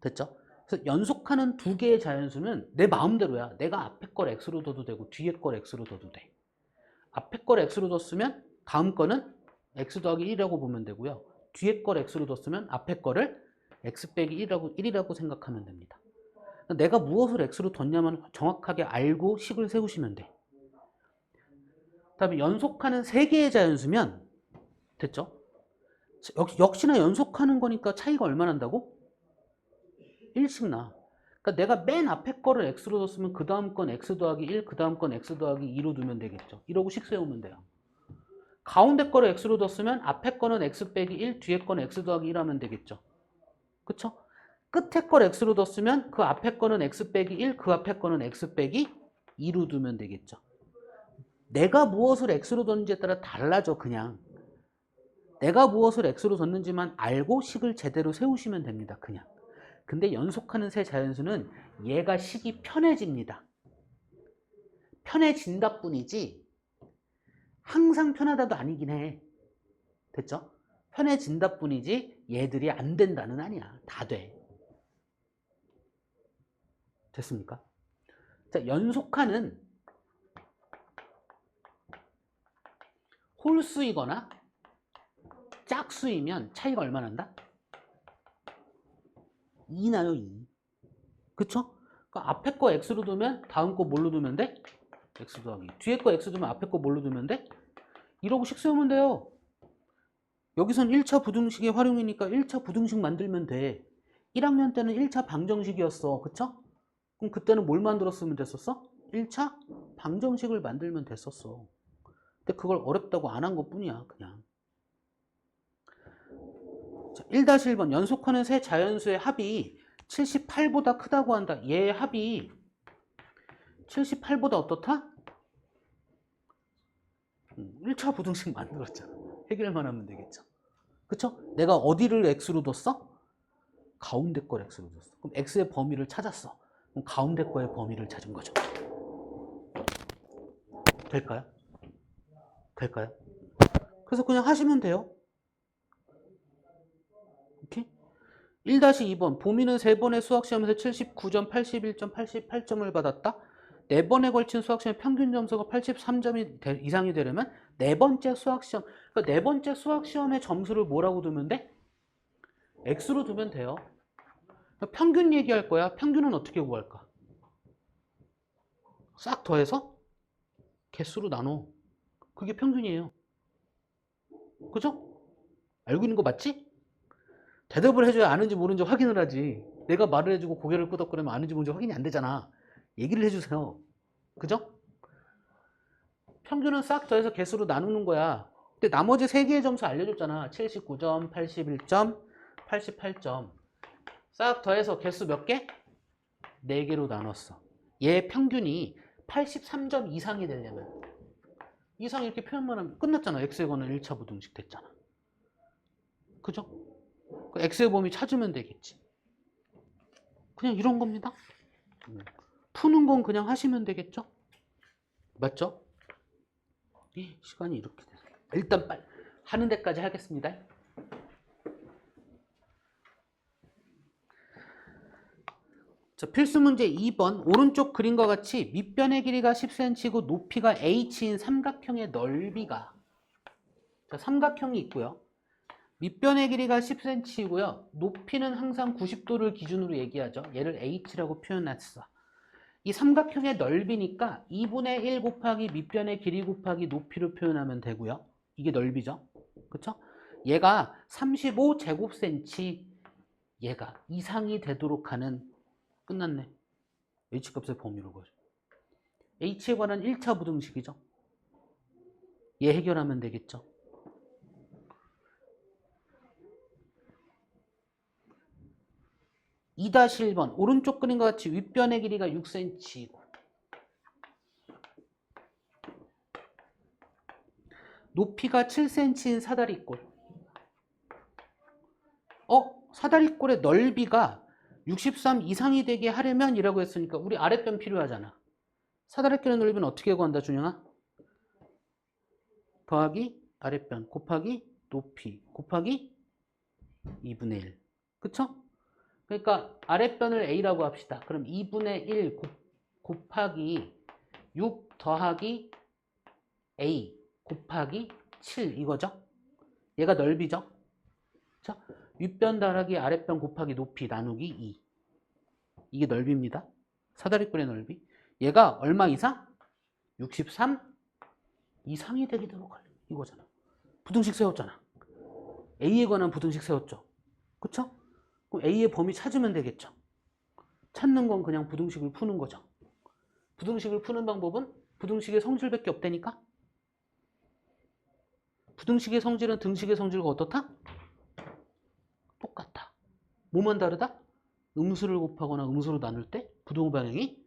됐죠? 그래서 연속하는 2개의 자연수는 내 마음대로야. 내가 앞에 걸 x로 둬도 되고 뒤에 걸 x로 둬도 돼. 앞에 걸 x로 뒀으면 다음 거는 x 더하기 1이라고 보면 되고요. 뒤에 걸 x로 뒀으면 앞에 거를 x 빼기 1이라고 생각하면 됩니다. 내가 무엇을 x로 뒀냐면 정확하게 알고 식을 세우시면 돼. 다음에 연속하는 3개의 자연수면 됐죠? 역시나 연속하는 거니까 차이가 얼마 난다고? 1씩 나. 그러니까 내가 맨 앞에 거를 x로 뒀으면 그 다음 건 x 더하기 1, 그 다음 건 x 더하기 2로 두면 되겠죠. 이러고 식 세우면 돼요. 가운데 거를 x로 뒀으면 앞에 거는 x 빼기 1, 뒤에 거는 x 더하기 1 하면 되겠죠. 그쵸? 끝에 걸 x로 뒀으면 그 앞에 거는 x 빼기 1, 그 앞에 거는 x 빼기 2로 두면 되겠죠. 내가 무엇을 x로 뒀는지에 따라 달라져 그냥. 내가 무엇을 x로 뒀는지만 알고 식을 제대로 세우시면 됩니다. 그냥. 근데 연속하는 세 자연수는 얘가 식이 편해집니다. 편해진다 뿐이지 항상 편하다도 아니긴 해. 됐죠? 편해진다 뿐이지 얘들이 안 된다는 아니야. 다 돼. 됐습니까? 자, 연속하는 홀수이거나 짝수이면 차이가 얼마 난다? 2 나요, 2. 그쵸? 그러니까 앞에 거 x로 두면 다음 거 뭘로 두면 돼? x 더하기. 뒤에 거 x 두면 앞에 거 뭘로 두면 돼? 이러고 식 세우면 돼요. 여기선 1차 부등식의 활용이니까 1차 부등식 만들면 돼. 1학년 때는 1차 방정식이었어. 그쵸? 그럼 그때는 뭘 만들었으면 됐었어? 1차 방정식을 만들면 됐었어. 근데 그걸 어렵다고 안 한 것 뿐이야, 그냥. 자, 1-1번 연속하는 세 자연수의 합이 78보다 크다고 한다. 얘의 합이 78보다 어떻다? 1차 부등식 만들었잖아. 해결만 하면 되겠죠. 그쵸? 내가 어디를 x로 뒀어? 가운데 걸 x로 뒀어. 그럼 x의 범위를 찾았어. 그럼 가운데 거의 범위를 찾은 거죠. 될까요? 될까요? 그래서 그냥 하시면 돼요. 오케이? 1-2번 보미는 3번의 수학시험에서 79점, 81점, 88점을 받았다. 4번에 걸친 수학시험 평균 점수가 83점 이상이 되려면 4번째 수학시험, 그러니까 4번째 수학시험의 점수를 뭐라고 두면 돼? x로 두면 돼요. 평균 얘기할 거야. 평균은 어떻게 구할까? 싹 더해서 개수로 나눠. 그게 평균이에요. 그죠? 알고 있는 거 맞지? 대답을 해줘야 아는지 모르는지 확인을 하지. 내가 말을 해주고 고개를 끄덕거리면 아는지 모르는지 확인이 안 되잖아. 얘기를 해주세요. 그죠? 평균은 싹 더해서 개수로 나누는 거야. 근데 나머지 3개의 점수 알려줬잖아. 79점, 81점, 88점. 싹 더해서 개수 몇 개? 4개로 나눴어. 얘 평균이 83점 이상이 되려면 이상 이렇게 표현만 하면 끝났잖아. x에 관한 1차 부등식 됐잖아. 그죠? 그 x의 범위 찾으면 되겠지. 그냥 이런 겁니다. 푸는 건 그냥 하시면 되겠죠? 맞죠? 시간이 이렇게 돼서 일단 빨리 하는 데까지 하겠습니다. 자, 필수 문제 2번. 오른쪽 그림과 같이 밑변의 길이가 10cm이고 높이가 h인 삼각형의 넓이가, 자, 삼각형이 있고요. 밑변의 길이가 10cm이고요. 높이는 항상 90도를 기준으로 얘기하죠. 얘를 h라고 표현했어. 이 삼각형의 넓이니까 2분의 1 곱하기 밑변의 길이 곱하기 높이로 표현하면 되고요. 이게 넓이죠. 그쵸? 얘가 35제곱cm, 얘가 이상이 되도록 하는, 끝났네. h값의 범위로 보죠. h에 관한 1차 부등식이죠. 얘 해결하면 되겠죠. (2-1번) 오른쪽 그림과 같이 윗변의 길이가 6cm이고 높이가 7cm인 사다리꼴. 사다리꼴의 넓이가 63 이상이 되게 하려면 이라고 했으니까 우리 아랫변 필요하잖아. 사다리꼴의 넓이는 어떻게 구한다, 준영아? 더하기 아랫변 곱하기 높이 곱하기 2분의 1. 그쵸? 그러니까 아랫변을 a라고 합시다. 그럼 2분의 1 곱하기 6 더하기 a 곱하기 7 이거죠? 얘가 넓이죠? 자, 윗변 더하기 아랫변 곱하기 높이 나누기 2. 이게 넓이입니다. 사다리꼴의 넓이. 얘가 얼마 이상? 63 이상이 되도록 하려 이거잖아. 부등식 세웠잖아. a에 관한 부등식 세웠죠. 그쵸? 그럼 a의 범위 찾으면 되겠죠. 찾는 건 그냥 부등식을 푸는 거죠. 부등식을 푸는 방법은 부등식의 성질밖에 없다니까? 부등식의 성질은 등식의 성질과 어떻다? 똑같다. 뭐만 다르다? 음수를 곱하거나 음수로 나눌 때 부동 방향이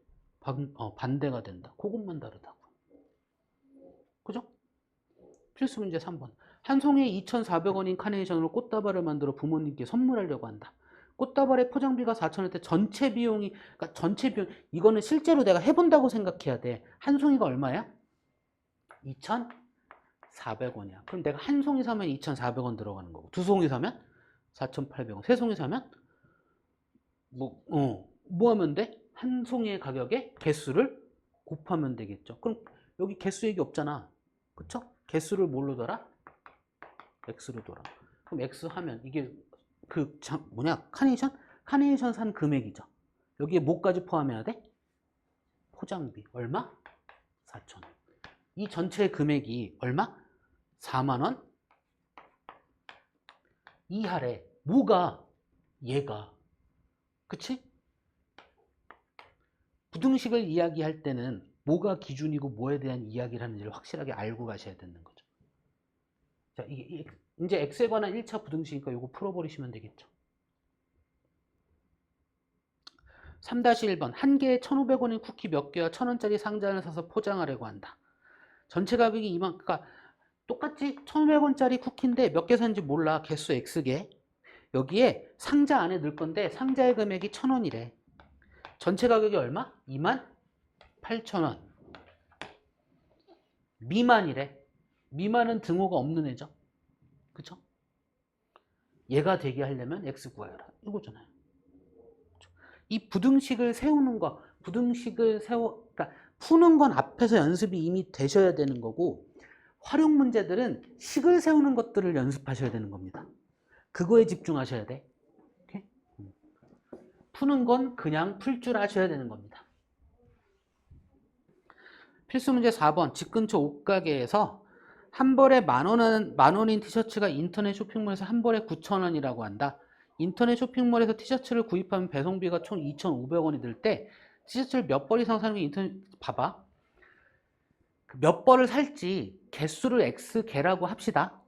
반대가 된다. 그것만 다르다고. 그죠? 필수 문제 3번. 한 송이에 2,400원인 카네이션으로 꽃다발을 만들어 부모님께 선물하려고 한다. 꽃다발의 포장비가 4,000원 때 전체 비용이, 그러니까 전체 비용, 이거는 실제로 내가 해본다고 생각해야 돼. 한 송이가 얼마야? 2,400원이야. 그럼 내가 한 송이 사면 2,400원 들어가는 거고, 두 송이 사면 4,800원, 세 송이 사면 뭐 하면 돼? 한 송이의 가격에 개수를 곱하면 되겠죠. 그럼 여기 개수 얘기 없잖아. 그쵸? 개수를 뭘로 둬라? x로 둬라. 그럼 x 하면 이게 카네이션? 카네이션 산 금액이죠. 여기에 뭐까지 포함해야 돼? 포장비. 얼마? 4,000원. 이 전체 금액이 얼마? 4만원 이하래. 뭐가? 얘가. 그치? 부등식을 이야기할 때는 뭐가 기준이고 뭐에 대한 이야기를 하는지를 확실하게 알고 가셔야 되는 거죠. 자, 이게 이제 x에 관한 1차 부등식이니까 이거 풀어버리시면 되겠죠. 3-1번. 한 개에 1,500원인 쿠키 몇 개와 1,000원짜리 상자를 사서 포장하려고 한다. 전체 가격이 그러니까 똑같이 1,500원짜리 쿠키인데 몇 개 산지 몰라. 개수 x개. 여기에 상자 안에 넣을 건데 상자의 금액이 1,000원이래. 전체 가격이 얼마? 28,000원. 미만이래. 미만은 등호가 없는 애죠. 그쵸? 얘가 되게 하려면 x 구하여라. 이거잖아요. 이 부등식을 세우는 거, 그러니까 푸는 건 앞에서 연습이 이미 되셔야 되는 거고, 활용 문제들은 식을 세우는 것들을 연습하셔야 되는 겁니다. 그거에 집중하셔야 돼. 오케이? 푸는 건 그냥 풀 줄 아셔야 되는 겁니다. 필수 문제 4번. 집 근처 옷가게에서 한 벌에 만 원인 티셔츠가 인터넷 쇼핑몰에서 한 벌에 9,000원이라고 한다. 인터넷 쇼핑몰에서 티셔츠를 구입하면 배송비가 총 2,500원이 들 때 티셔츠를 몇 벌 이상 사는 게 인터넷, 봐봐. 몇 벌을 살지 개수를 X개라고 합시다.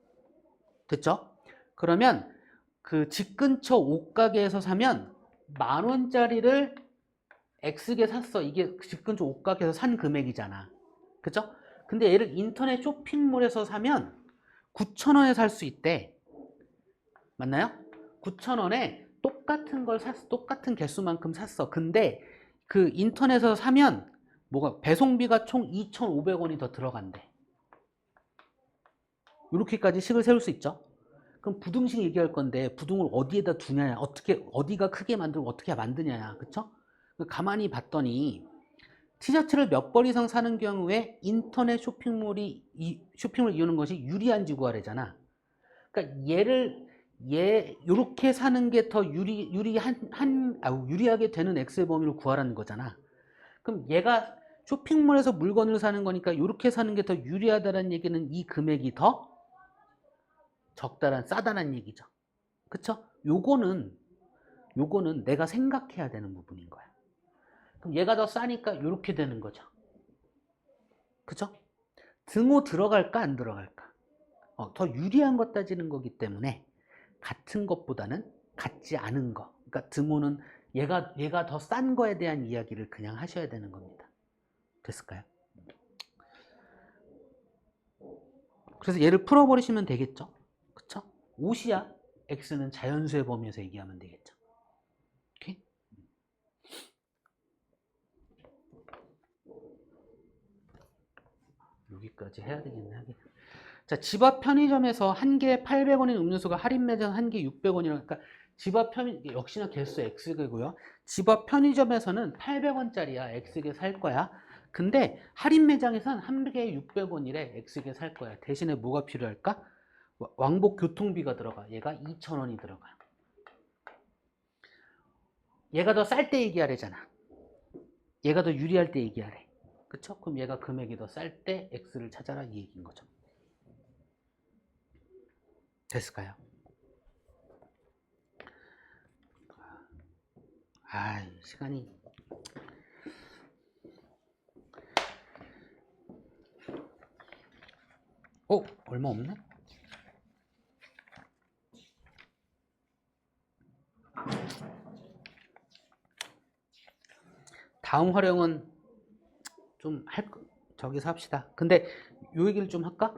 됐죠? 그러면 그 집 근처 옷가게에서 사면 만 원짜리를 X개 샀어. 이게 집 근처 옷가게에서 산 금액이잖아. 그죠? 근데 얘를 인터넷 쇼핑몰에서 사면 9,000원에 살 수 있대. 맞나요? 9,000원에 똑같은 걸 샀어. 똑같은 개수만큼 샀어. 근데 그 인터넷에서 사면 뭐가 배송비가 총 2,500원이 더 들어간대. 이렇게까지 식을 세울 수 있죠. 그럼 부등식 얘기할 건데 부등을 어디에다 두냐, 어떻게 어디가 크게 만들고 어떻게 만드냐, 그쵸? 가만히 봤더니 티셔츠를 몇 벌 이상 사는 경우에 인터넷 쇼핑몰을 이용하는 것이 유리한지 구하래잖아. 그러니까 요렇게 사는 게 더 유리하게 되는 X의 범위를 구하라는 거잖아. 그럼 얘가 쇼핑몰에서 물건을 사는 거니까 요렇게 사는 게 더 유리하다는 얘기는 이 금액이 더 싸다는 얘기죠. 그쵸? 요거는 내가 생각해야 되는 부분인 거야. 그럼 얘가 더 싸니까 요렇게 되는 거죠. 그쵸? 등호 들어갈까 안 들어갈까? 더 유리한 것 따지는 거기 때문에 같은 것보다는 같지 않은 거. 그러니까 등호는 얘가 더 싼 거에 대한 이야기를 그냥 하셔야 되는 겁니다. 됐을까요? 그래서 얘를 풀어버리시면 되겠죠. 그쵸? 옷이야. X는 자연수의 범위에서 얘기하면 되겠죠. 오케이? 여기까지 해야 되겠네. 자, 집 앞 편의점에서 한 개에 800원인 음료수가 할인 매장 한 개에 600원이라고. 그러니까 집 앞 역시나 개수 X개고요. 집 앞 편의점에서는 800원짜리야. X개 살 거야. 근데 할인 매장에서는 한 개에 600원이래. X개 살 거야. 대신에 뭐가 필요할까? 왕복 교통비가 들어가. 얘가 2,000원이 들어가. 얘가 더 쌀 때 얘기하래잖아. 얘가 더 유리할 때 얘기하래. 그쵸? 그럼 얘가 금액이 더 쌀 때 X를 찾아라, 이 얘기인 거죠. 됐을까요? 시간이. 얼마 없네? 다음 활용은 좀 저기서 합시다. 근데 요 얘기를 좀 할까?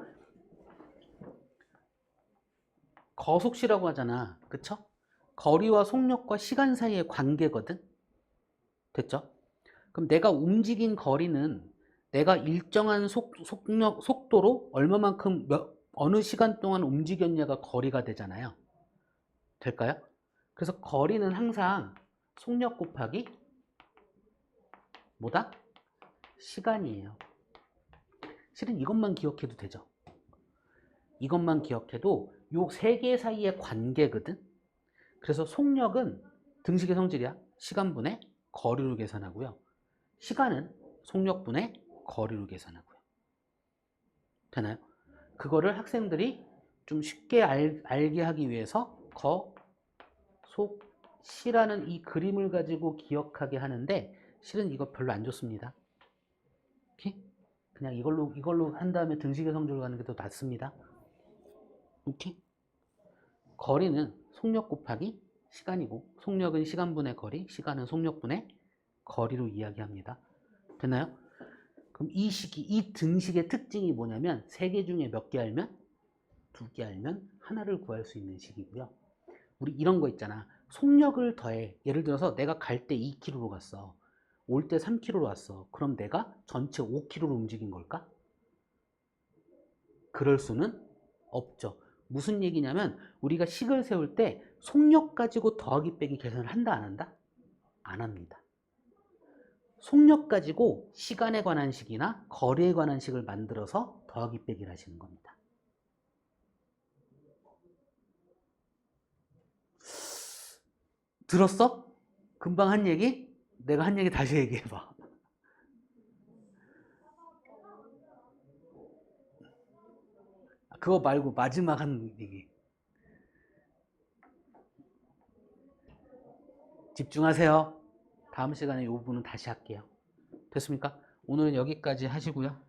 거속시라고 하잖아. 그쵸? 거리와 속력과 시간 사이의 관계거든? 됐죠? 그럼 내가 움직인 거리는 내가 일정한 속도로 얼마만큼 어느 시간 동안 움직였냐가 거리가 되잖아요. 될까요? 그래서 거리는 항상 속력 곱하기 뭐다? 시간이에요. 실은 이것만 기억해도 되죠. 이것만 기억해도 요 세 개 사이의 관계거든. 그래서 속력은 등식의 성질이야. 시간분의 거리로 계산하고요. 시간은 속력분의 거리로 계산하고요. 되나요? 그거를 학생들이 좀 쉽게 알게 하기 위해서 속, 시라는 이 그림을 가지고 기억하게 하는데 실은 이거 별로 안 좋습니다. 오케이? 그냥 이걸로 한 다음에 등식의 성질로 가는 게 더 낫습니다. 오케이? 거리는 속력 곱하기 시간이고 속력은 시간분의 거리, 시간은 속력분의 거리로 이야기합니다. 됐나요? 그럼 이 등식의 특징이 뭐냐면 3개 중에 몇 개 알면? 2개 알면 하나를 구할 수 있는 식이고요. 우리 이런 거 있잖아. 속력을 더해. 예를 들어서 내가 갈 때 2km로 갔어. 올 때 3km로 왔어. 그럼 내가 전체 5km로 움직인 걸까? 그럴 수는 없죠. 무슨 얘기냐면 우리가 식을 세울 때 속력 가지고 더하기 빼기 계산을 한다 안 한다? 안 합니다. 속력 가지고 시간에 관한 식이나 거리에 관한 식을 만들어서 더하기 빼기를 하시는 겁니다. 들었어? 금방 한 얘기? 내가 한 얘기 다시 얘기해봐. 그거 말고 마지막 한 얘기. 집중하세요. 다음 시간에 이 부분은 다시 할게요. 됐습니까? 오늘은 여기까지 하시고요.